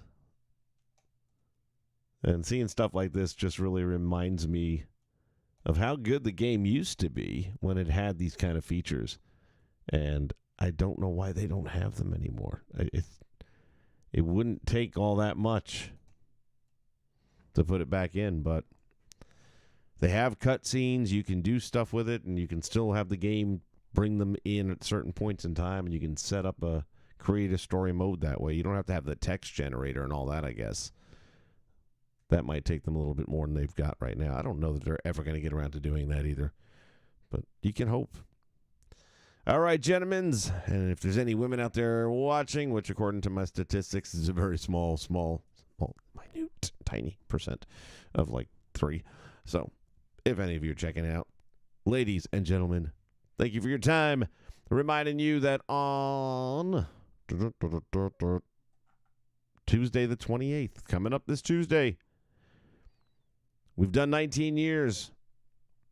And seeing stuff like this just really reminds me of how good the game used to be when it had these kind of features. And I don't know why they don't have them anymore. It wouldn't take all that much to put it back in, but they have cutscenes. You can do stuff with it, and you can still have the game bring them in at certain points in time, and you can set up a create a story mode that way. You don't have to have the text generator and all that, I guess. that might take them a little bit more than they've got right now. I don't know that they're ever going to get around to doing that either, but you can hope. All right, gentlemen, and if there's any women out there watching, which according to my statistics is a very small, minute, tiny percent of like 3. So if any of you are checking out, ladies and gentlemen, thank you for your time. Reminding you that on Tuesday the 28th, coming up this Tuesday, we've done 19 years.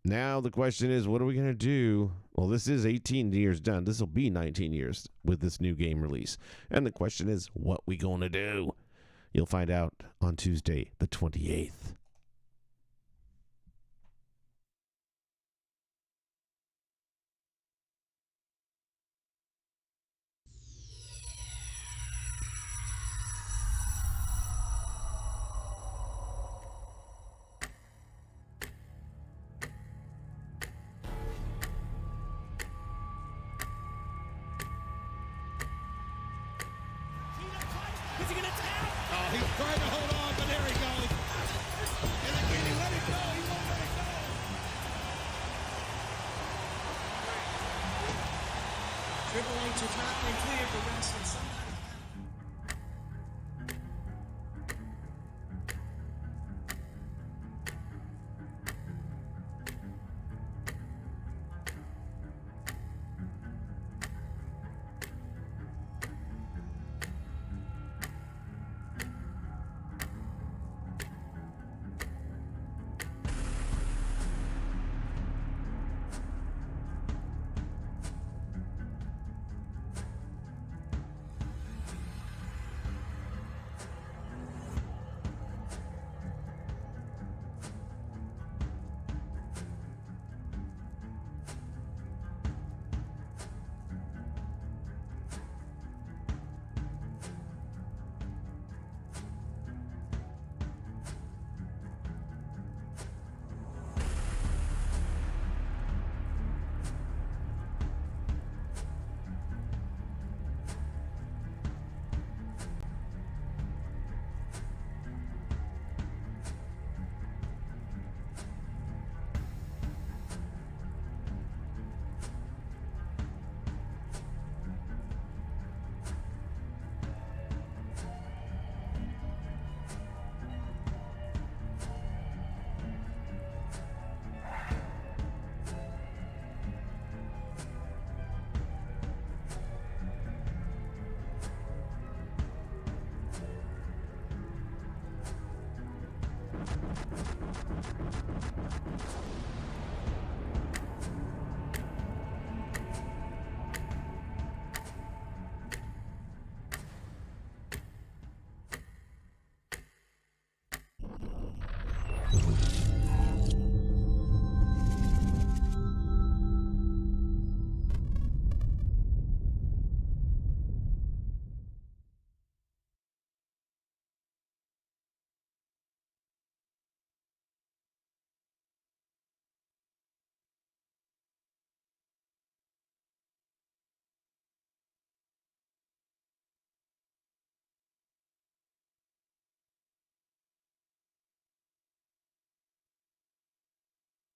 Now the question is, what are we going to do? Well, this is 18 years done. This will be 19 years with this new game release. And the question is, what we going to do? You'll find out on Tuesday the 28th. Is he going to tap? Oh, he's trying to hold on, but there he goes. And again, he let it go. He won't let it go. Triple H is not been cleared for wrestling Sunday.